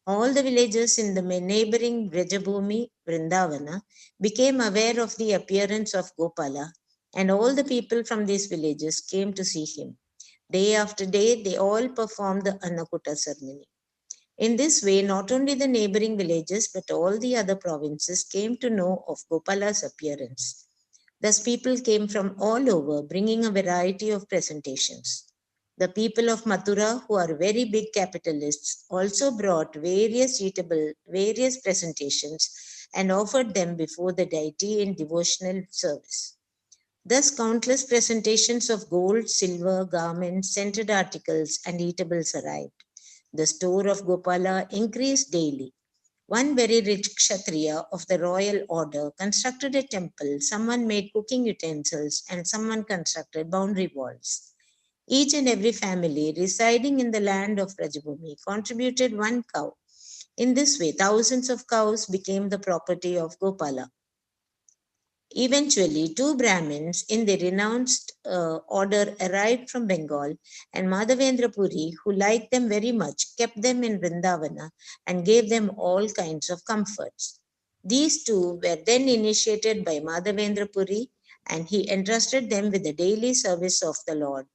All the villagers in the neighboring Vrajabhumi, Vrindavana, became aware of the appearance of Gopala, and all the people from these villages came to see him. Day after day, they all performed the Annakuta ceremony. In this way, not only the neighboring villages, but all the other provinces came to know of Gopala's appearance. Thus, people came from all over, bringing a variety of presentations. The people of Mathura, who are very big capitalists, also brought various presentations and offered them before the deity in devotional service. Thus, countless presentations of gold, silver, garments, scented articles, and eatables arrived. The store of Gopala increased daily. One very rich Kshatriya of the royal order constructed a temple, someone made cooking utensils, and someone constructed boundary walls. Each and every family residing in the land of Vrajabhumi contributed one cow. In this way, thousands of cows became the property of Gopala. Eventually, two Brahmins in the renounced order arrived from Bengal, and Madhavendra Puri, who liked them very much, kept them in Vrindavana and gave them all kinds of comforts. These two were then initiated by Madhavendra Puri, and he entrusted them with the daily service of the Lord.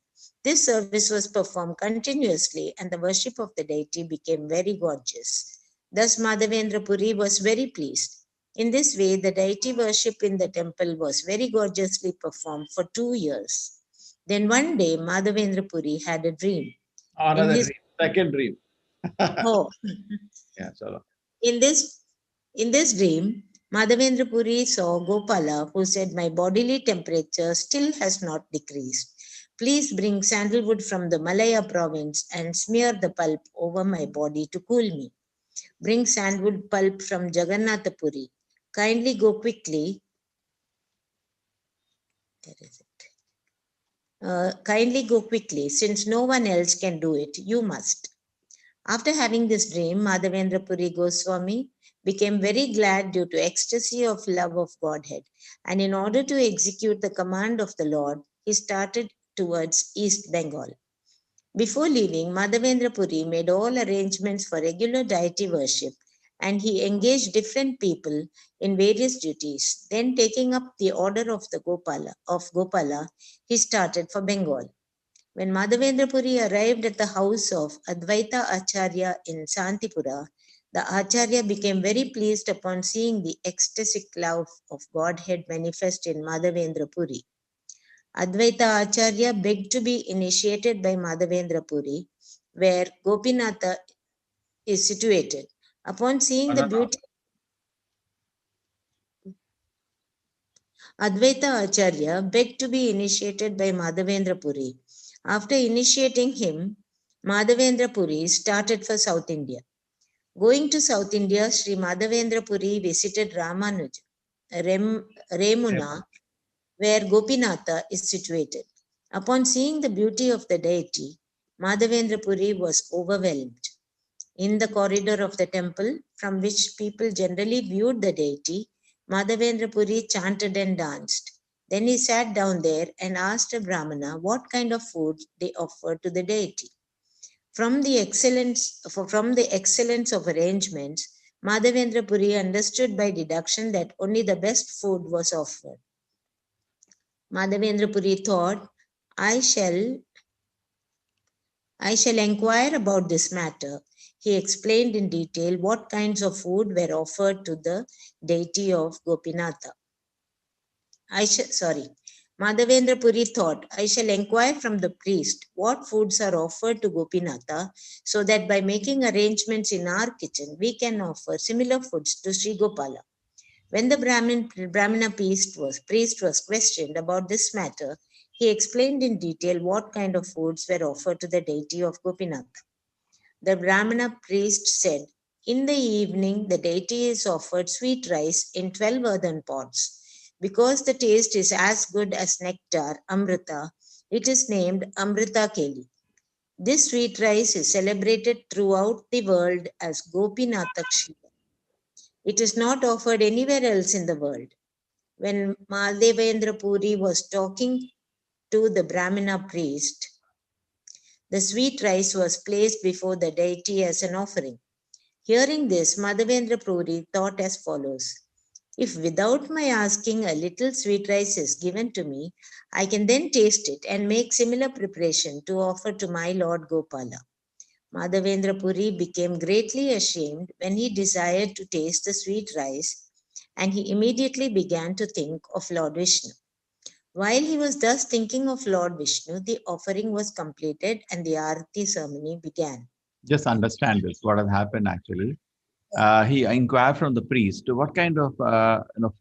This service was performed continuously, and the worship of the deity became very gorgeous. Thus, Madhavendra Puri was very pleased. In this way, the deity worship in the temple was very gorgeously performed for 2 years. Then one day, Madhavendra Puri had a dream. Another his- dream, second dream. Oh, Yeah, so in this dream, Madhavendra Puri saw Gopala, who said, "My bodily temperature still has not decreased. Please bring sandalwood from the Malaya province and smear the pulp over my body to cool me. Bring sandalwood pulp from Jagannath Puri. Kindly go quickly." There is it. Kindly go quickly, since no one else can do it. You must. After having this dream, Madhavendra Puri Goswami became very glad due to ecstasy of love of Godhead. And in order to execute the command of the Lord, he started towards East Bengal. Before leaving, Madhavendra Puri made all arrangements for regular deity worship, and he engaged different people in various duties. Then, taking up the order of Gopala, he started for Bengal. When Madhavendra Puri arrived at the house of Advaita Acharya in Santipura, the Acharya became very pleased upon seeing the ecstatic love of Godhead manifest in Madhavendra Puri. Advaita Acharya begged to be initiated by Madhavendra Puri, where Gopinatha is situated. Upon seeing the beauty, Advaita Acharya begged to be initiated by Madhavendra Puri. After initiating him, Madhavendra Puri started for South India. Going to South India, Sri Madhavendra Puri visited Remuna, where Gopinatha is situated. Upon seeing the beauty of the deity, Madhavendra Puri was overwhelmed. In the corridor of the temple, from which people generally viewed the deity, Madhavendra Puri chanted and danced. Then he sat down there and asked a Brahmana what kind of food they offered to the deity. From the excellence of arrangements, Madhavendra Puri understood by deduction that only the best food was offered. Madhavendra Puri thought, I shall inquire about this matter. He explained in detail what kinds of food were offered to the deity of Gopinatha. Madhavendra Puri thought, I shall inquire from the priest what foods are offered to Gopinatha, so that by making arrangements in our kitchen, we can offer similar foods to Sri Gopala. When the Brahmana priest was questioned about this matter, he explained in detail what kind of foods were offered to the deity of Gopinath. The Brahmana priest said, in the evening, the deity is offered sweet rice in 12 earthen pots. Because the taste is as good as nectar, Amrita, it is named Amrita Keli. This sweet rice is celebrated throughout the world as Gopinatha Kshira. It is not offered anywhere else in the world. When Madhavendra Puri was talking to the Brahmana priest, the sweet rice was placed before the deity as an offering. Hearing this, Madhavendra Puri thought as follows: if without my asking a little sweet rice is given to me, I can then taste it and make similar preparation to offer to my Lord Gopala. Madhavendra Puri became greatly ashamed when he desired to taste the sweet rice, and he immediately began to think of Lord Vishnu. While he was thus thinking of Lord Vishnu, the offering was completed and the Arati ceremony began. just understand this. What has happened actually? He inquired from the priest, what kind of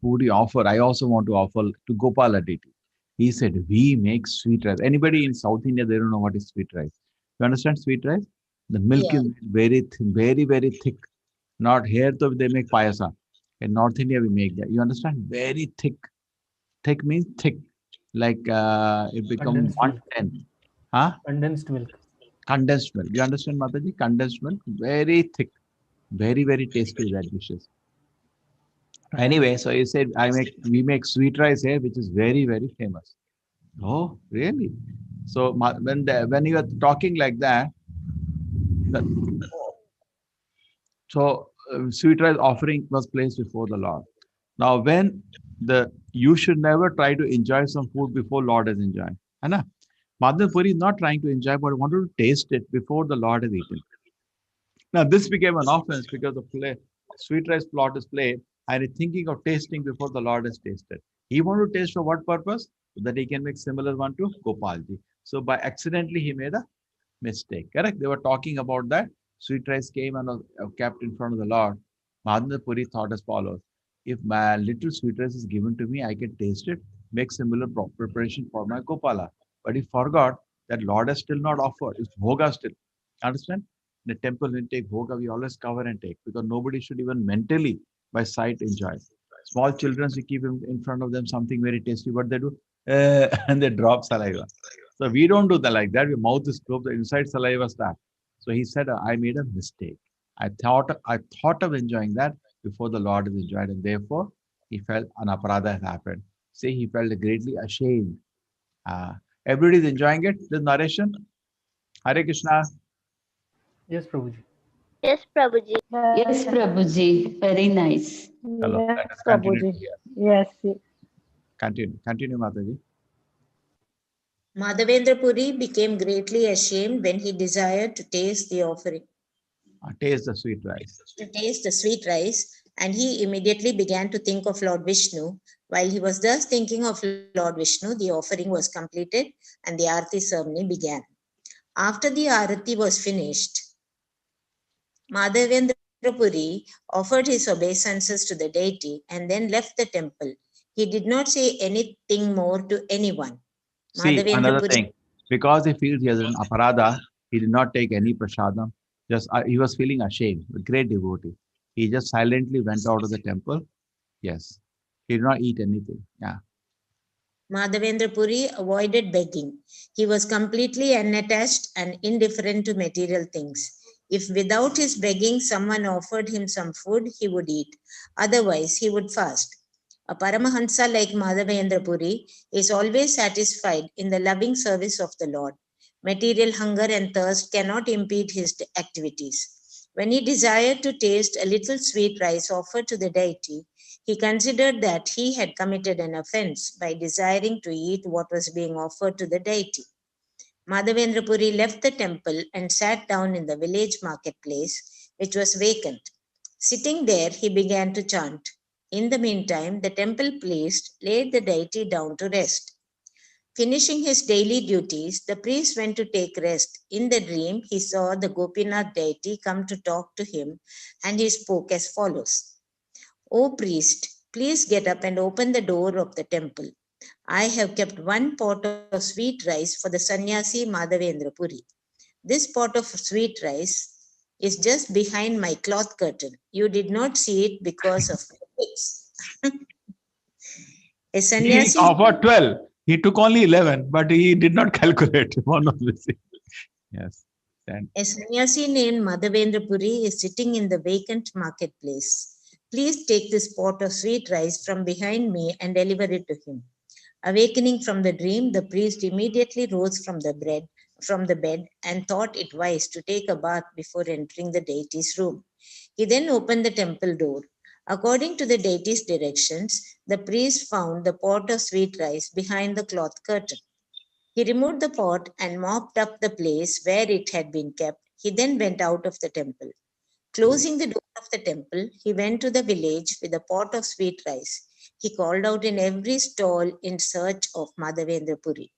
food you offer. I also want to offer to Gopala deity. He said, we make sweet rice. Anybody in South India, they don't know what is sweet rice. You understand sweet rice? The milk Yeah. is very thin, very, very thick. Not here, though they make payasa. In North India, we make that. You understand? Very thick. Thick means thick. Like it becomes Condensed milk. 1/10. Huh? Condensed milk. Condensed milk. You understand, Mataji? Condensed milk, very thick. Very, very tasty that dishes. Anyway, so he said, we make sweet rice here, which is very, very famous. Oh, really? So when you are talking like that, so sweet rice offering was placed before the Lord. Now, when you should never try to enjoy some food before Lord has enjoyed. Anna, Madhav Puri is not trying to enjoy, but wanted to taste it before the Lord has eaten. Now, this became an offense because the sweet rice plot is played and is thinking of tasting before the Lord has tasted. He want to taste for what purpose? So that he can make similar one to Gopalji. So by accidentally he made a mistake. Correct? They were talking about that. Sweet rice came and was kept in front of the Lord. Mahendra Puri thought as follows: if my little sweet rice is given to me, I can taste it, make similar preparation for my Gopala. But he forgot that Lord has still not offered. It's Bhoga still. Understand? In the temple, when we take Bhoga, we always cover and take because nobody should even mentally by sight enjoy. Small children, we keep in front of them something very tasty. What they do? And they drop saliva. So we don't do that like that. Your mouth is closed, the inside saliva starts. So he said, I made a mistake. I thought of enjoying that before the Lord is enjoyed, and therefore he felt an aparadha has happened. Say he felt greatly ashamed. Uh, Everybody is enjoying it. This narration. Hare Krishna. Yes, Prabhuji. Yes, Prabhuji. Yes, Prabhuji. Very nice. Hello. Yes, Let us continue to Prabhuji. hear. Yes, yes. Continue, Mataji. Madhavendra Puri became greatly ashamed when he desired to taste the offering, Taste the sweet rice. to taste the sweet rice, and he immediately began to think of Lord Vishnu. While he was thus thinking of Lord Vishnu, the offering was completed and the Arati ceremony began. After the Arati was finished, Madhavendra Puri offered his obeisances to the deity and then left the temple. He did not say anything more to anyone. See, Madhavendra another Puri thing. Because he feels he has an aparadha, he did not take any prasadam. Just he was feeling ashamed, a great devotee. He just silently went out of the temple. Yes. He did not eat anything. Yeah. Madhavendra Puri avoided begging. He was completely unattached and indifferent to material things. If without his begging someone offered him some food, he would eat. Otherwise, he would fast. A Paramahansa like Madhavendra Puri is always satisfied in the loving service of the Lord. Material hunger and thirst cannot impede his activities. When he desired to taste a little sweet rice offered to the deity, he considered that he had committed an offense by desiring to eat what was being offered to the deity. Madhavendra Puri left the temple and sat down in the village marketplace, which was vacant. Sitting there, he began to chant. In the meantime, the temple priest laid the deity down to rest. Finishing his daily duties, the priest went to take rest. In the dream, he saw the Gopinath deity come to talk to him, and he spoke as follows: "O priest, please get up and open the door of the temple. I have kept one pot of sweet rice for the sannyasi Madhavendra Puri. This pot of sweet rice is just behind my cloth curtain. You did not see it because of my face." A He sannyasi, offered 12. He took only 11, but he did not calculate. One of the things. Yes. Then a sannyasi named Madhavendra Puri is sitting in the vacant marketplace. Please take this pot of sweet rice from behind me and deliver it to him. Awakening from the dream, the priest immediately rose from the bed and thought it wise to take a bath before entering the deity's room. He then opened the temple door. According to the deity's directions, the priest found the pot of sweet rice behind the cloth curtain. He removed the pot and mopped up the place where it had been kept. He then went out of the temple. Closing the door of the temple, he went to the village with a pot of sweet rice. He called out in every stall in search of Madhavendra Puri.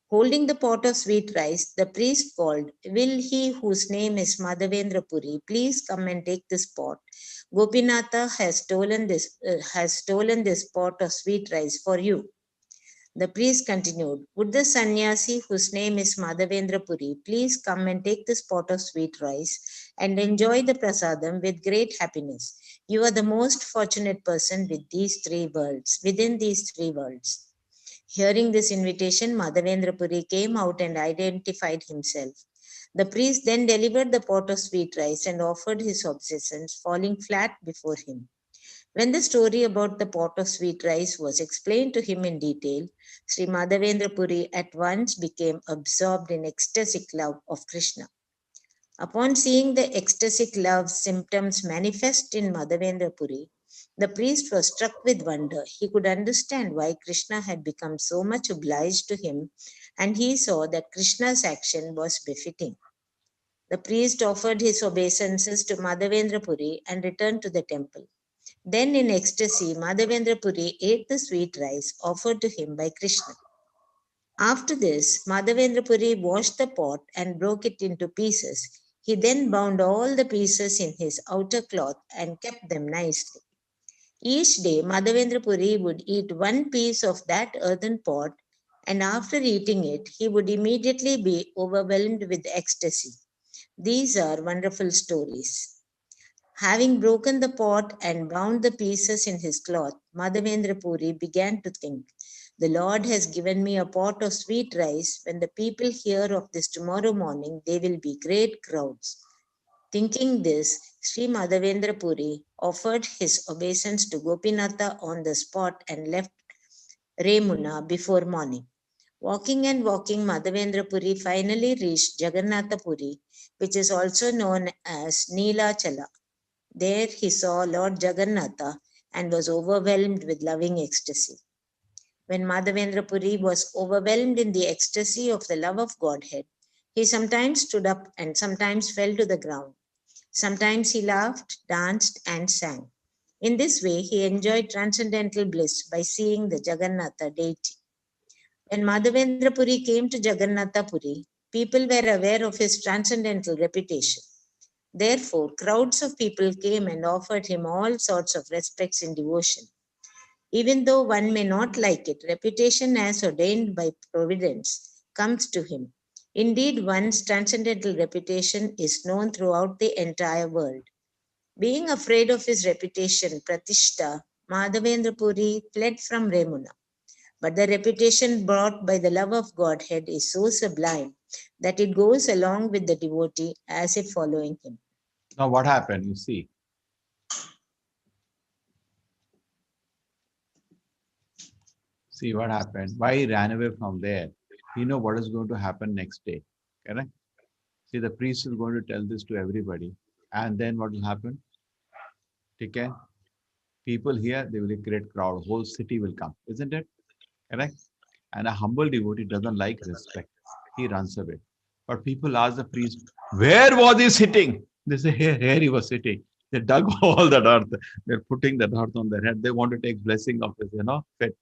Holding the pot of sweet rice, the priest called, "Will he whose name is Madhavendra Puri please come and take this pot? Gopinatha has stolen this pot of sweet rice for you." The priest continued, "Would the sannyasi whose name is Madhavendra Puri please come and take this pot of sweet rice and enjoy the prasadam with great happiness? You are the most fortunate person within these three worlds." Hearing this invitation, Madhavendra Puri came out and identified himself. The priest then delivered the pot of sweet rice and offered his obeisance, falling flat before him. When the story about the pot of sweet rice was explained to him in detail, Sri Madhavendra Puri at once became absorbed in ecstatic love of Krishna. Upon seeing the ecstatic love symptoms manifest in Madhavendra Puri, the priest was struck with wonder. He could understand why Krishna had become so much obliged to him, and he saw that Krishna's action was befitting. The priest offered his obeisances to Madhavendra Puri and returned to the temple. Then in ecstasy, Madhavendra Puri ate the sweet rice offered to him by Krishna. After this, Madhavendra Puri washed the pot and broke it into pieces. He then bound all the pieces in his outer cloth and kept them nicely. Each day, Madhavendra Puri would eat one piece of that earthen pot, and after eating it, he would immediately be overwhelmed with ecstasy. These are wonderful stories. Having broken the pot and bound the pieces in his cloth, Madhavendra Puri began to think, the Lord has given me a pot of sweet rice. When the people hear of this tomorrow morning, they will be great crowds. Thinking this, Sri Madhavendra Puri offered his obeisance to Gopinatha on the spot and left Remuna before morning. Walking and walking, Madhavendra Puri finally reached Jagannatha Puri, which is also known as Neelachala. There he saw Lord Jagannatha and was overwhelmed with loving ecstasy. When Madhavendra Puri was overwhelmed in the ecstasy of the love of Godhead, he sometimes stood up and sometimes fell to the ground. Sometimes he laughed, danced, and sang. In this way, he enjoyed transcendental bliss by seeing the Jagannatha deity. When Madhavendra Puri came to Jagannatha Puri, people were aware of his transcendental reputation. Therefore, crowds of people came and offered him all sorts of respects and devotion. Even though one may not like it, reputation as ordained by providence comes to him. Indeed, one's transcendental reputation is known throughout the entire world. Being afraid of his reputation, Pratishta, Madhavendra Puri fled from Remuna. But the reputation brought by the love of Godhead is so sublime that it goes along with the devotee as if following him. Now what happened? You see. See what happened. Why he ran away from there? He know what is going to happen next day. Correct? See, the priest is going to tell this to everybody. And then what will happen? Okay? People here, they will be a great crowd. Whole city will come. Isn't it? Correct? And a humble devotee doesn't like respect. He runs away. But people ask the priest, where was he sitting? They say, here he was sitting. They dug all that earth. They're putting that earth on their head. They want to take blessing of this, fit.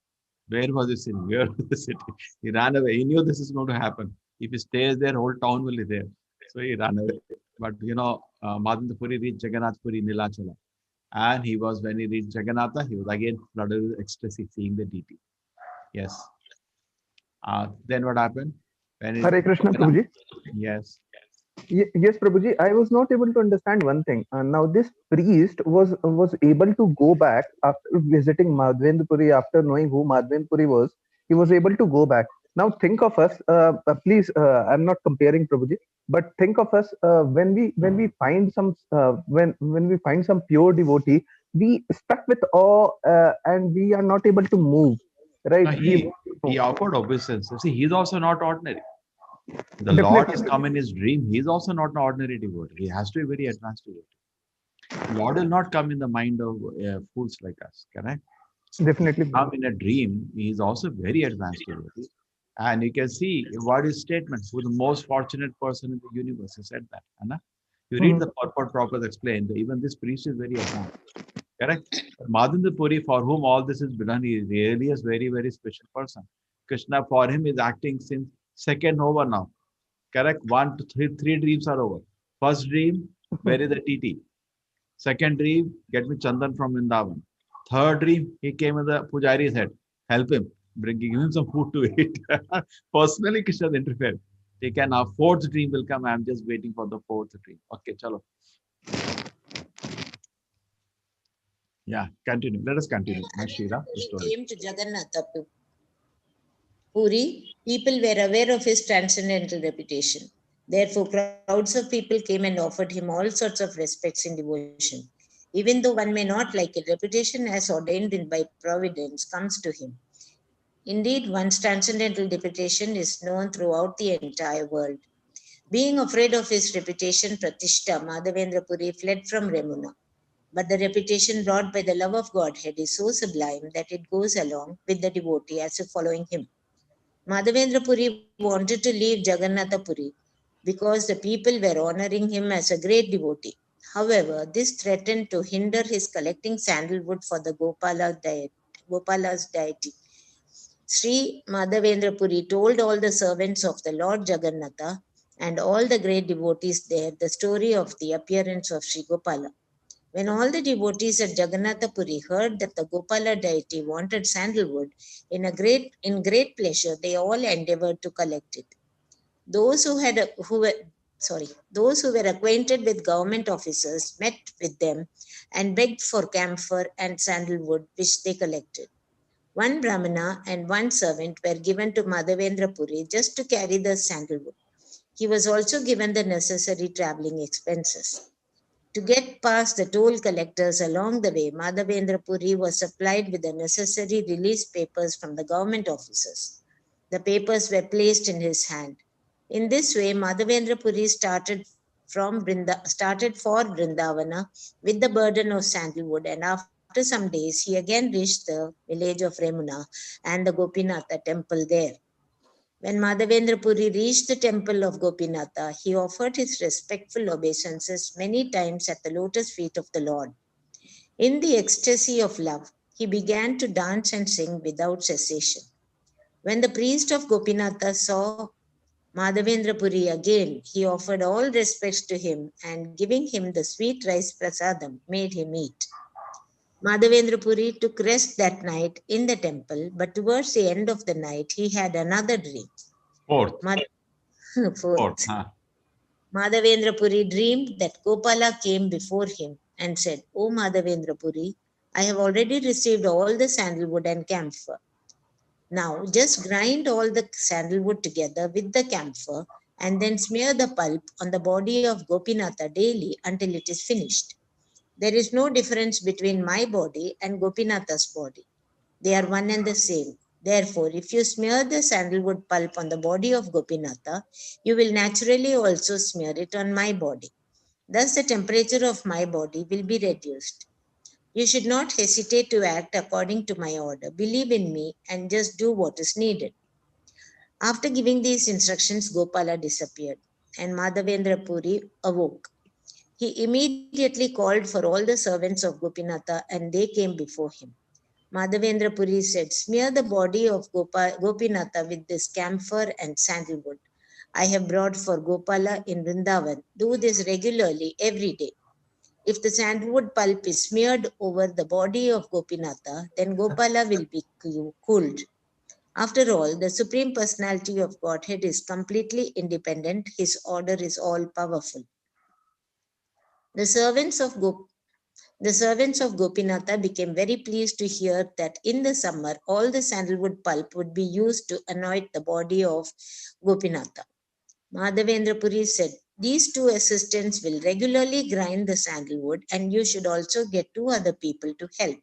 Where was he sitting? Where was he sitting? He ran away. He knew this is going to happen. If he stays there, whole town will be there. So he ran away. But Madhavendra Puri reached Jagannath Puri Nilachala. And he was, when he reached Jagannatha, he was again flooded with ecstasy, seeing the deity. Yes. Then what happened? When Hare Krishna, Prabhuji. Yes. Yes, Prabhuji. I was not able to understand one thing. Now, this priest was able to go back after visiting Madhavendra Puri, after knowing who Madhavendra Puri was. He was able to go back. Now, think of us. Please, I'm not comparing, Prabhuji, but think of us when we find some when we find some pure devotee, we stuck with awe and we are not able to move. Right? Now he offered obeisance. See, he's also not ordinary. The Lord has come in his dream. He's also not an ordinary devotee. He has to be very advanced devotee. Lord will not come in the mind of fools like us, correct? Definitely. Come in a dream. He is also very advanced devotee. And you can see what is statement. Who the most fortunate person in the universe? He said that. Anna? You read the purport proper explained. Even this priest is very advanced. Correct? Madhavendra Puri, for whom all this is done, he really is very, very special person. Krishna, for him, is acting since second over now. Correct? 1 to 3 dreams are over. First dream, where is the TT? Second dream, get me Chandan from Vrindavan. Third dream, he came in the Pujari's head. Help him. Give him some food to eat. Personally, Krishna interfered. Okay, now fourth dream will come. I'm just waiting for the fourth dream. Okay, chalo. Yeah, continue. Let us continue. Shira, the story. Came to Jagannatha Puri, people were aware of his transcendental reputation. Therefore, crowds of people came and offered him all sorts of respects and devotion. Even though one may not like it, reputation as ordained by providence comes to him. Indeed, one's transcendental reputation is known throughout the entire world. Being afraid of his reputation, Pratishta, Madhavendra Puri fled from Remuna. But the reputation brought by the love of Godhead is so sublime that it goes along with the devotee as if following him. Madhavendra Puri wanted to leave Jagannatha Puri because the people were honoring him as a great devotee. However, this threatened to hinder his collecting sandalwood for the Gopala's deity. Sri Madhavendra Puri told all the servants of the Lord Jagannatha and all the great devotees there the story of the appearance of Sri Gopala. When all the devotees at Jagannath Puri heard that the Gopala deity wanted sandalwood, in great pleasure, they all endeavored to collect it. Those those who were acquainted with government officers met with them and begged for camphor and sandalwood, which they collected. One Brahmana and one servant were given to Madhavendra Puri just to carry the sandalwood. He was also given the necessary traveling expenses. To get past the toll collectors along the way, Madhavendra Puri was supplied with the necessary release papers from the government officers. The papers were placed in his hand. In this way, Madhavendra Puri started for Vrindavana with the burden of sandalwood, and after some days, he again reached the village of Remuna and the Gopinatha temple there. When Madhavendra Puri reached the temple of Gopinatha, he offered his respectful obeisances many times at the lotus feet of the Lord. In the ecstasy of love, he began to dance and sing without cessation. When the priest of Gopinatha saw Madhavendra Puri again, he offered all respects to him and giving him the sweet rice prasadam, made him eat. Madhavendra Puri took rest that night in the temple, but towards the end of the night, he had another dream. Fourth. Fourth. Madhavendra Puri dreamed that Gopala came before him and said, "O Madhavendra Puri, I have already received all the sandalwood and camphor. Now just grind all the sandalwood together with the camphor and then smear the pulp on the body of Gopinatha daily until it is finished. There is no difference between my body and Gopinatha's body. They are one and the same. Therefore, if you smear the sandalwood pulp on the body of Gopinatha, you will naturally also smear it on my body. Thus, the temperature of my body will be reduced. You should not hesitate to act according to my order. Believe in me and just do what is needed." After giving these instructions, Gopala disappeared and Madhavendra Puri awoke. He immediately called for all the servants of Gopinatha and they came before him. Madhavendra Puri said, "Smear the body of Gopinatha with this camphor and sandalwood I have brought for Gopala in Vrindavan. Do this regularly every day. If the sandalwood pulp is smeared over the body of Gopinatha, then Gopala will be cooled. After all, the Supreme Personality of Godhead is completely independent. His order is all powerful." The servants of Gopinatha became very pleased to hear that in the summer, all the sandalwood pulp would be used to anoint the body of Gopinatha. Madhavendra Puri said, "These two assistants will regularly grind the sandalwood and you should also get 2 other people to help.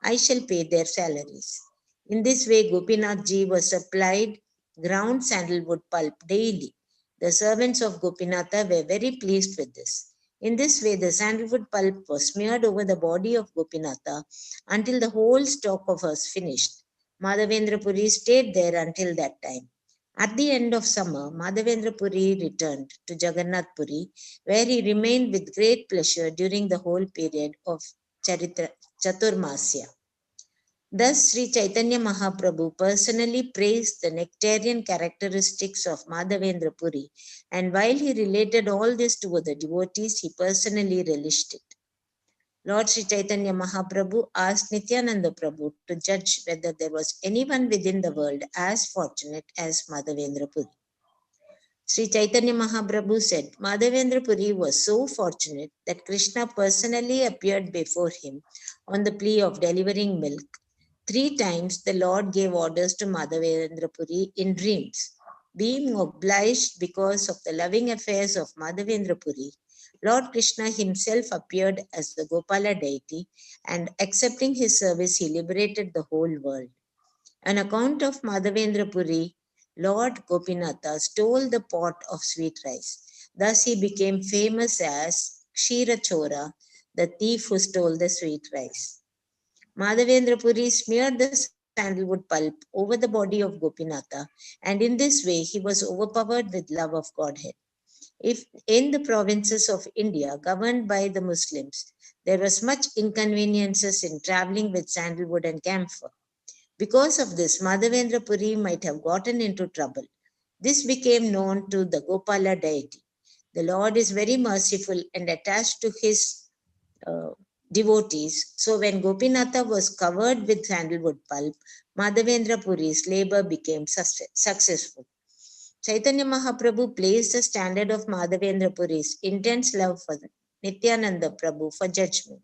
I shall pay their salaries." In this way, Gopinath Ji was supplied ground sandalwood pulp daily. The servants of Gopinatha were very pleased with this. In this way, the sandalwood pulp was smeared over the body of Gopinatha until the whole stock of was finished. Madhavendra Puri stayed there until that time. At the end of summer, Madhavendra Puri returned to Jagannath Puri, where he remained with great pleasure during the whole period of Chaturmasya. Thus, Sri Chaitanya Mahaprabhu personally praised the nectarian characteristics of Madhavendra Puri, and while he related all this to the devotees, he personally relished it. Lord Sri Chaitanya Mahaprabhu asked Nityananda Prabhu to judge whether there was anyone within the world as fortunate as Madhavendra Puri. Sri Chaitanya Mahaprabhu said, Madhavendra Puri was so fortunate that Krishna personally appeared before him on the plea of delivering milk. 3 times the Lord gave orders to Madhavendra Puri in dreams. Being obliged because of the loving affairs of Madhavendra Puri, Lord Krishna himself appeared as the Gopala deity, and accepting his service, he liberated the whole world. On account of Madhavendra Puri, Lord Gopinatha stole the pot of sweet rice. Thus he became famous as Kshira Chora, the thief who stole the sweet rice. Madhavendra Puri smeared the sandalwood pulp over the body of Gopinatha, and in this way he was overpowered with love of Godhead. If in the provinces of India governed by the Muslims, there was much inconveniences in traveling with sandalwood and camphor. Because of this, Madhavendra Puri might have gotten into trouble. This became known to the Gopala deity. The Lord is very merciful and attached to his devotees. So when Gopinatha was covered with sandalwood pulp, Madhavendra Puri's labor became successful. Chaitanya Mahaprabhu placed the standard of Madhavendra Puri's intense love for Nityananda Prabhu for judgment.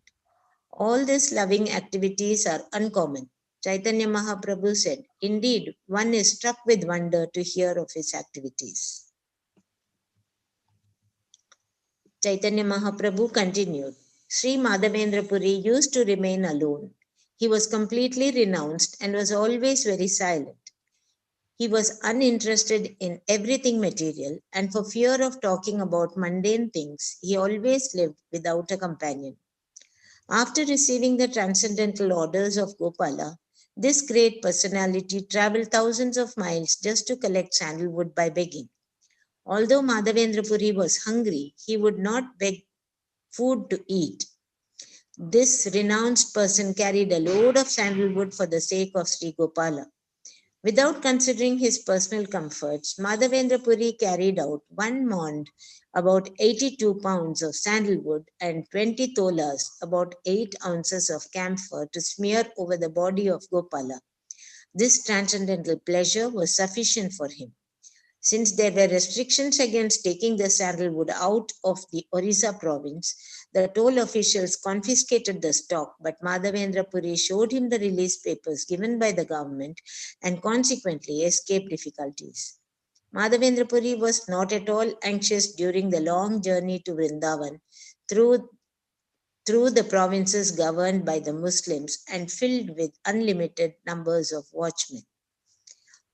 All these loving activities are uncommon. Chaitanya Mahaprabhu said, indeed, one is struck with wonder to hear of his activities. Chaitanya Mahaprabhu continued, Sri Madhavendra Puri used to remain alone. He was completely renounced and was always very silent. He was uninterested in everything material, and for fear of talking about mundane things, he always lived without a companion. After receiving the transcendental orders of Gopala, this great personality traveled thousands of miles just to collect sandalwood by begging. Although Madhavendra Puri was hungry, he would not beg food to eat. This renounced person carried a load of sandalwood for the sake of Sri Gopala. Without considering his personal comforts, Madhavendra Puri carried out one mond, about 82 pounds of sandalwood, and 20 tolas, about 8 ounces of camphor, to smear over the body of Gopala. This transcendental pleasure was sufficient for him. Since there were restrictions against taking the sandalwood out of the Orissa province, the toll officials confiscated the stock, but Madhavendra Puri showed him the release papers given by the government and consequently escaped difficulties. Madhavendra Puri was not at all anxious during the long journey to Vrindavan through the provinces governed by the Muslims and filled with unlimited numbers of watchmen.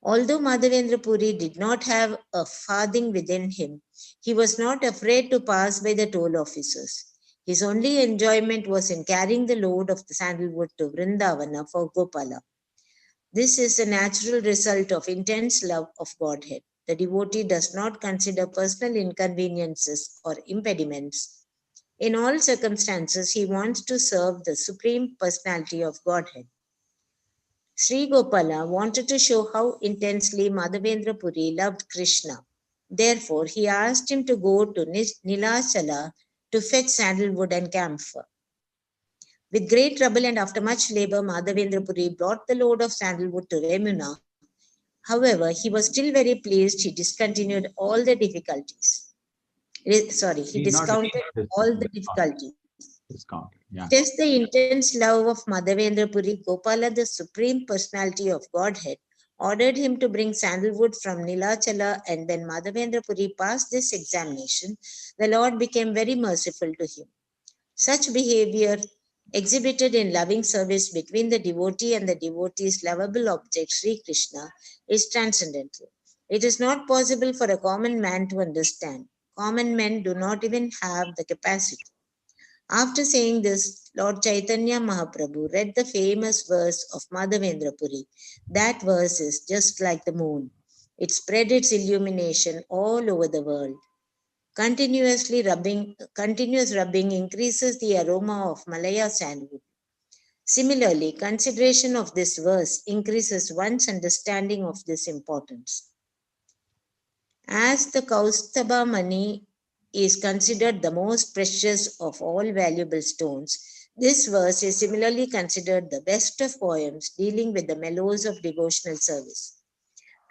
Although Madhavendra Puri did not have a farthing within him, he was not afraid to pass by the toll officers. His only enjoyment was in carrying the load of the sandalwood to Vrindavana for Gopala. This is a natural result of intense love of Godhead. The devotee does not consider personal inconveniences or impediments. In all circumstances, he wants to serve the Supreme Personality of Godhead. Sri Gopala wanted to show how intensely Madhavendra Puri loved Krishna. Therefore, he asked him to go to Nilachala to fetch sandalwood and camphor. With great trouble and after much labor, Madhavendra Puri brought the load of sandalwood to Remuna. However, he was still very pleased. He discontinued all the difficulties. He discounted all the difficulties. Yeah. Just the intense love of Madhavendra Puri, Gopala, the Supreme Personality of Godhead, ordered him to bring sandalwood from Nilachala, and when Madhavendra Puri passed this examination, the Lord became very merciful to him. Such behavior exhibited in loving service between the devotee and the devotee's lovable object, Sri Krishna, is transcendental. It is not possible for a common man to understand. Common men do not even have the capacity. After saying this, Lord Chaitanya Mahaprabhu read the famous verse of Madhavendra Puri. That verse is just like the moon. It spread its illumination all over the world. Continuous rubbing increases the aroma of Malaya sandalwood. Similarly, consideration of this verse increases one's understanding of this importance. As the Kaustubha Mani is considered the most precious of all valuable stones, this verse is similarly considered the best of poems dealing with the mellows of devotional service.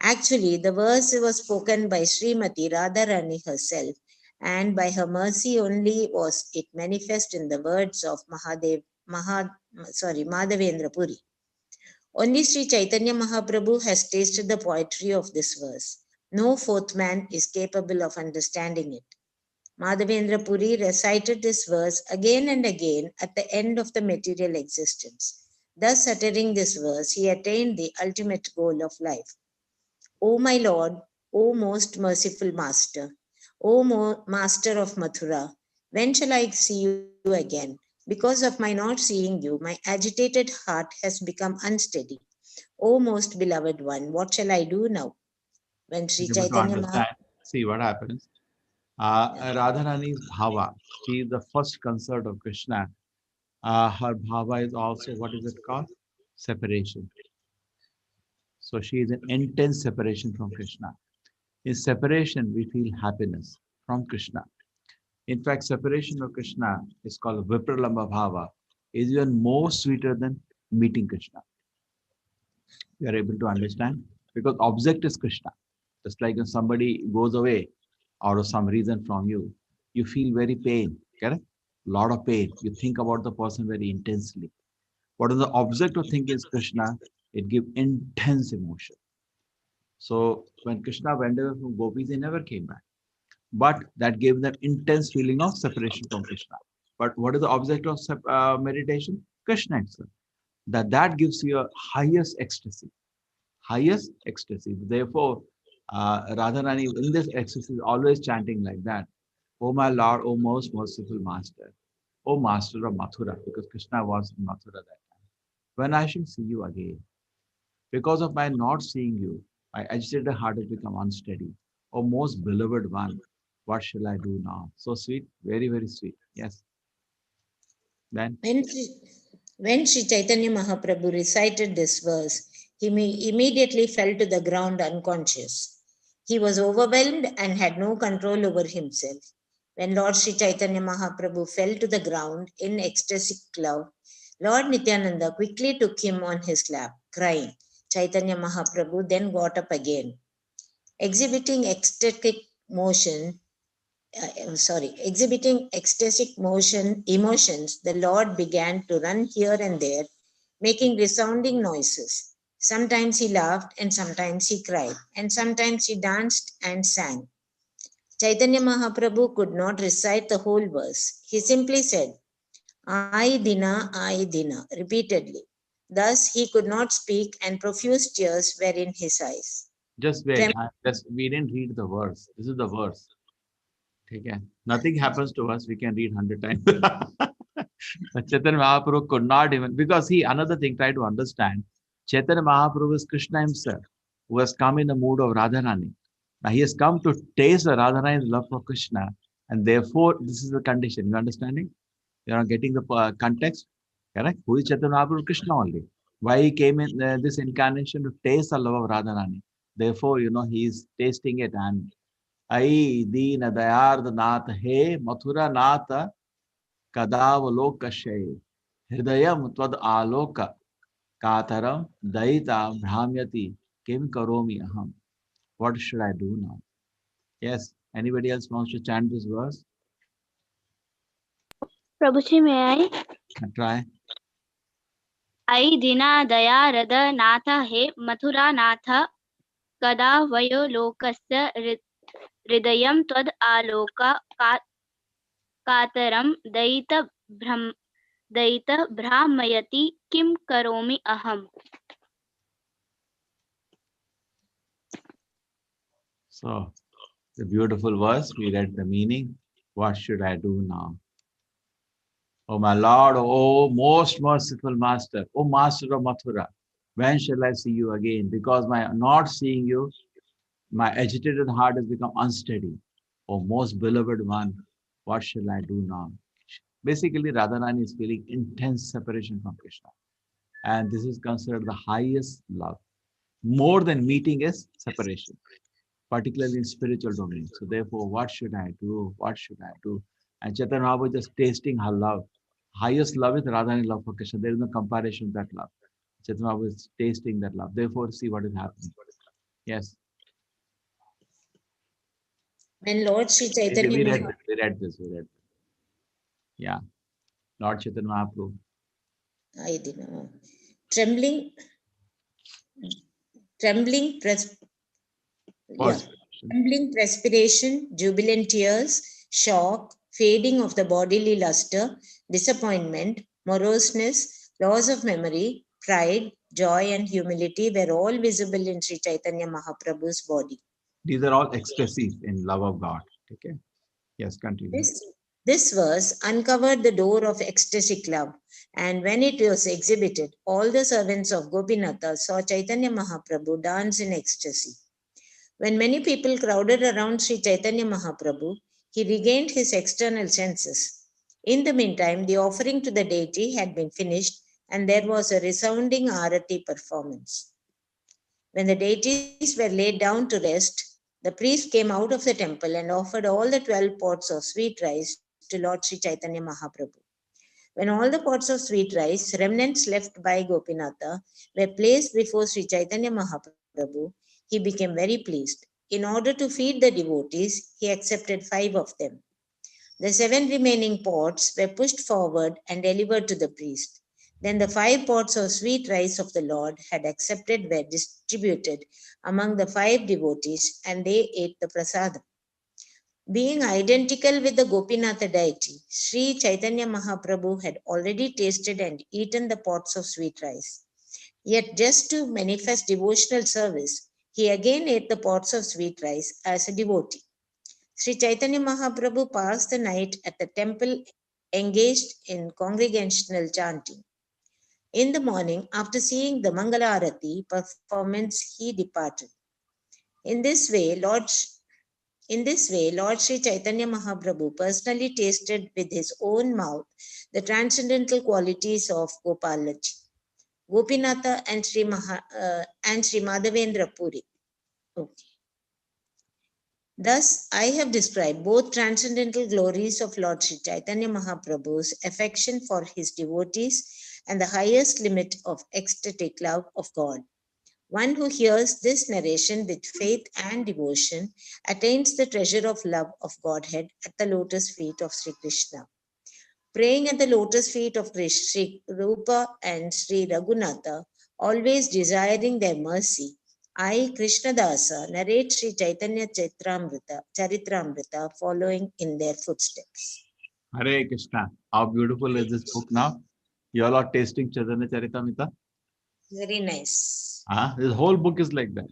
Actually, the verse was spoken by Srimati Radharani herself, and by her mercy only was it manifest in the words of Madhavendra Puri. Only Sri Chaitanya Mahaprabhu has tasted the poetry of this verse. No fourth man is capable of understanding it. Madhavendra Puri recited this verse again and again at the end of the material existence. Thus, uttering this verse, he attained the ultimate goal of life. O my Lord, O most merciful Master, O Master of Mathura, when shall I see you again? Because of my not seeing you, my agitated heart has become unsteady. O most beloved one, what shall I do now? When Sri Chaitanya Mahaprabhu... See what happens. Radharani's bhava, she is the first consort of Krishna. Her bhava is also, what is it called? Separation. So she is an intense separation from Krishna. In separation, we feel happiness from Krishna. In fact, separation of Krishna is called Vipralamba Bhava, is even more sweeter than meeting Krishna. You are able to understand? Because object is Krishna. Just like when somebody goes away out of some reason from you, you feel very pain, correct? Lot of pain. You think about the person very intensely. What is the object of thinking is Krishna? It gives intense emotion. So when Krishna went away from gopis, he never came back. But that gave them intense feeling of separation from Krishna. But what is the object of meditation? Krishna itself. That gives you a highest ecstasy. Highest ecstasy. Therefore, Radharani in this ecstasy is always chanting like that. Oh my Lord, oh most merciful Master, oh Master of Mathura, because Krishna was in Mathura that time. When I shall see you again, because of my not seeing you, my agitated heart has become unsteady. Oh most beloved one, what shall I do now? So sweet, very, very sweet. Yes. Then When Sri Chaitanya Mahaprabhu recited this verse, he immediately fell to the ground unconscious. He was overwhelmed and had no control over himself. When Lord Sri Chaitanya Mahaprabhu fell to the ground in ecstatic love, Lord Nityananda quickly took him on his lap, crying. Chaitanya Mahaprabhu then got up again. Exhibiting ecstatic emotions, the Lord began to run here and there, making resounding noises. Sometimes he laughed, and sometimes he cried, and sometimes he danced and sang. Chaitanya Mahaprabhu could not recite the whole verse. He simply said, I Dina, repeatedly. Thus he could not speak, and profuse tears were in his eyes. just wait. We didn't read the verse. This is the verse. Okay. Nothing happens to us. We can read 100 times. But Chaitanya Mahaprabhu could not even, because another thing, try to understand. Chaitanya Mahaprabhu is Krishna himself, who has come in the mood of Radharani. Now he has come to taste the Radharani's love for Krishna, and therefore this is the condition. You understanding? You are getting the context, correct? Who is Chaitanya Mahaprabhu? Krishna only. Why he came in this incarnation to taste the love of Radharani. Therefore, he is tasting it. And Ai Dina Dayard Nath He Mathura Nath Kadavalokashi Hridayam Tvad Aloka Kataram Daita Bhramyati Kim Karomi Aham. What should I do now? Yes. Anybody else wants to chant this verse? Prabhuji, may I? Try. I Dina Daya Radha Natha He Mathura Natha Kada Vayo Lokasya Hridayam Tvad Aloka Kataram Daita Brahmayati Kim Karomi Aham. So, the beautiful verse, we read the meaning. What should I do now? Oh my Lord, oh most merciful Master, oh Master of Mathura, when shall I see you again? Because my not seeing you, my agitated heart has become unsteady. Oh most beloved one, what shall I do now? Basically, Radharani is feeling intense separation from Krishna. And this is considered the highest love. More than meeting is separation, particularly in spiritual domain. So therefore, what should I do? What should I do? And Chaitanya Mahaprabhu just tasting her love. Highest love is Radharani love for Krishna. There is no comparison with that love. Chaitanya Mahaprabhu is tasting that love. Therefore, see what is happening. Yes. When Lord Sri Chaitanya We read this. Yeah. Lord Chaitanya Mahaprabhu. I didn't know. Trembling perspiration, jubilant tears, shock, fading of the bodily luster, disappointment, moroseness, loss of memory, pride, joy, and humility were all visible in Sri Chaitanya Mahaprabhu's body. These are all ecstasies in love of God. Okay. Yes, continue. This verse uncovered the door of ecstatic love, and when it was exhibited, all the servants of Gopinatha saw Chaitanya Mahaprabhu dance in ecstasy. When many people crowded around Sri Chaitanya Mahaprabhu, he regained his external senses. In the meantime, the offering to the deity had been finished, and there was a resounding arati performance. When the deities were laid down to rest, the priest came out of the temple and offered all the 12 pots of sweet rice to Lord Sri Chaitanya Mahaprabhu. When all the pots of sweet rice, remnants left by Gopinatha, were placed before Sri Chaitanya Mahaprabhu, he became very pleased. In order to feed the devotees, he accepted 5 of them. The 7 remaining pots were pushed forward and delivered to the priest. Then the 5 pots of sweet rice of the Lord had accepted were distributed among the 5 devotees, and they ate the prasadam. Being identical with the Gopinatha deity, Sri Chaitanya Mahaprabhu had already tasted and eaten the pots of sweet rice. Yet, just to manifest devotional service, he again ate the pots of sweet rice as a devotee. Sri Chaitanya Mahaprabhu passed the night at the temple engaged in congregational chanting. In the morning, after seeing the Mangala Arati performance, he departed. In this way, Lord Sri Chaitanya Mahaprabhu personally tasted with his own mouth the transcendental qualities of Gopalaji, Gopinatha and Sri Madhavendra Puri. Okay. Thus, I have described both transcendental glories of Lord Sri Chaitanya Mahaprabhu's affection for his devotees and the highest limit of ecstatic love of God. One who hears this narration with faith and devotion attains the treasure of love of Godhead at the lotus feet of Sri Krishna. Praying at the lotus feet of Sri Rupa and Sri Raghunatha, always desiring their mercy, I, Krishnadasa, narrate Sri Chaitanya Charitramrita following in their footsteps. Hare Krishna. How beautiful is this book now? You all are tasting Chaitanya Charitamrita? Very nice. This whole book is like that.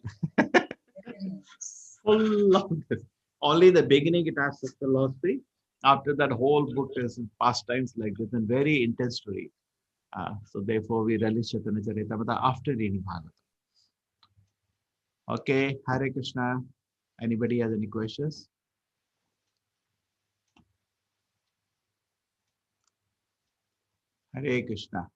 Full of this. Only the beginning it has such philosophy. After that, whole book is in pastimes like this and very intense story. So therefore, we relish Chaitanya Charitamrita after reading Bhagavatam. Okay, Hare Krishna. Anybody has any questions? Hare Krishna.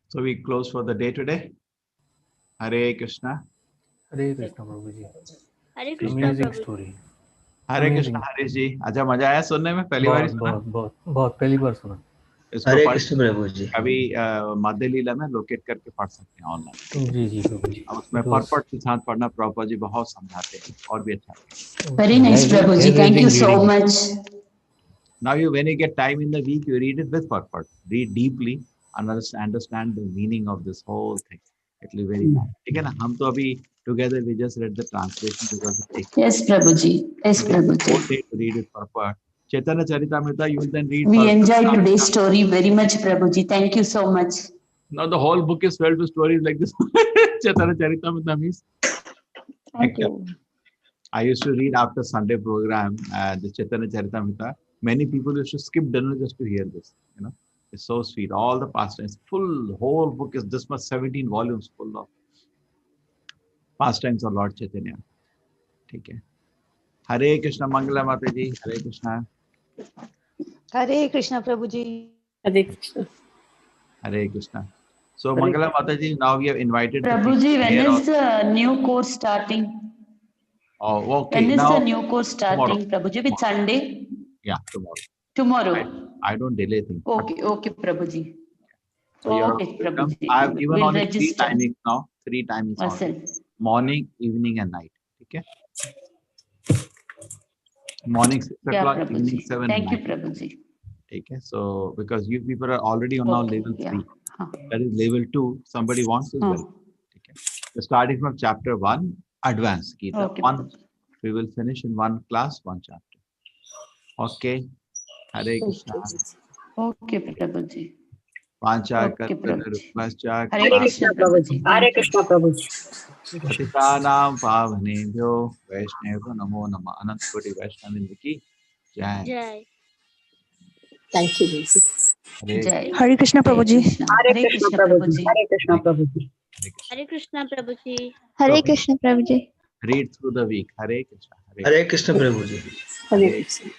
So we close for the day today. Hare Krishna. Hare Krishna Prabhuji. Hare Krishna Amazing Prabhu. story. हरे कृष्ण हरीश जी अच्छा मजा आया सुनने में पहली बार सुना बहुत पहली बार सुना हरे कृष्ण प्रभु जी कभी मध्य लीला में लोकेट करके पढ़ सकते हैं ऑनलाइन जी जी प्रभु जी उसमें परपट के साथ पढ़ना प्रभुपाद जी बहुत समझाते हैं और भी अच्छा Very nice, Prabhuji. Thank you so much. Now you when you get time in the week you read it with purport, read deeply and understand the meaning of this whole thing. It will be very nice. ठीक है ना हम तो अभी together we just read the translation because it takes Yes, Prabhuji. Yes, Prabhuji. whole day to read it purport. Chaitanya Charitamrita you will then read. We enjoyed today's story very much, Prabhuji. Thank you so much. Now the whole book is filled with stories like this. Chaitanya Charitamrita means. Thank you. I used to read after Sunday program the Chaitanya Charitamrita. Many people used to skip dinner just to hear this. You know, it's so sweet. All the pastimes, full whole book is this much 17 volumes full of pastimes of Lord Chaitanya. ठीक है. Hare Krishna Mangala Mataji. Hare Krishna. Hare Krishna Prabhuji. Hare Krishna. Hare Krishna. So Mangala Mataji, now we have invited. Prabhuji, when is the new course starting? Oh, okay. When is now, the new course starting, tomorrow. Prabhuji? With Sunday? Yeah, tomorrow. Tomorrow. I don't delay things. Okay, okay, Prabhuji. So Okay, Prabhuji. I have given We'll only register. 3 timings now. 3 timings only. Morning, evening, and night. Okay. Morning 6 o'clock, evening 7. Thank you, Prabhuji. Okay. So because you people are already on now level 3. That is level 2. Somebody wants as well. Okay. So starting from chapter 1, advanced Gita. Okay, 1. We will finish in 1 class, 1 chapter. Okay. Hare Krishna. Okay, Prabhuji. Pancha Okay, Prabhuji. Hare Krishna Prabhuji. Hare Krishna Prabhuji. पतितानां पावनेभ्यो वैष्णव नमो नमः अनंत कोटि वैष्णव की जय Jai. Thank you, Lucy. Jai. Hare Krishna Prabhuji. Hare Krishna Prabhuji. Hare Krishna Prabhuji. Hare Krishna Prabhuji. Hare Krishna Prabhuji. Read through the week. Hare Krishna. Hare Krishna Prabhuji. Hare Krishna.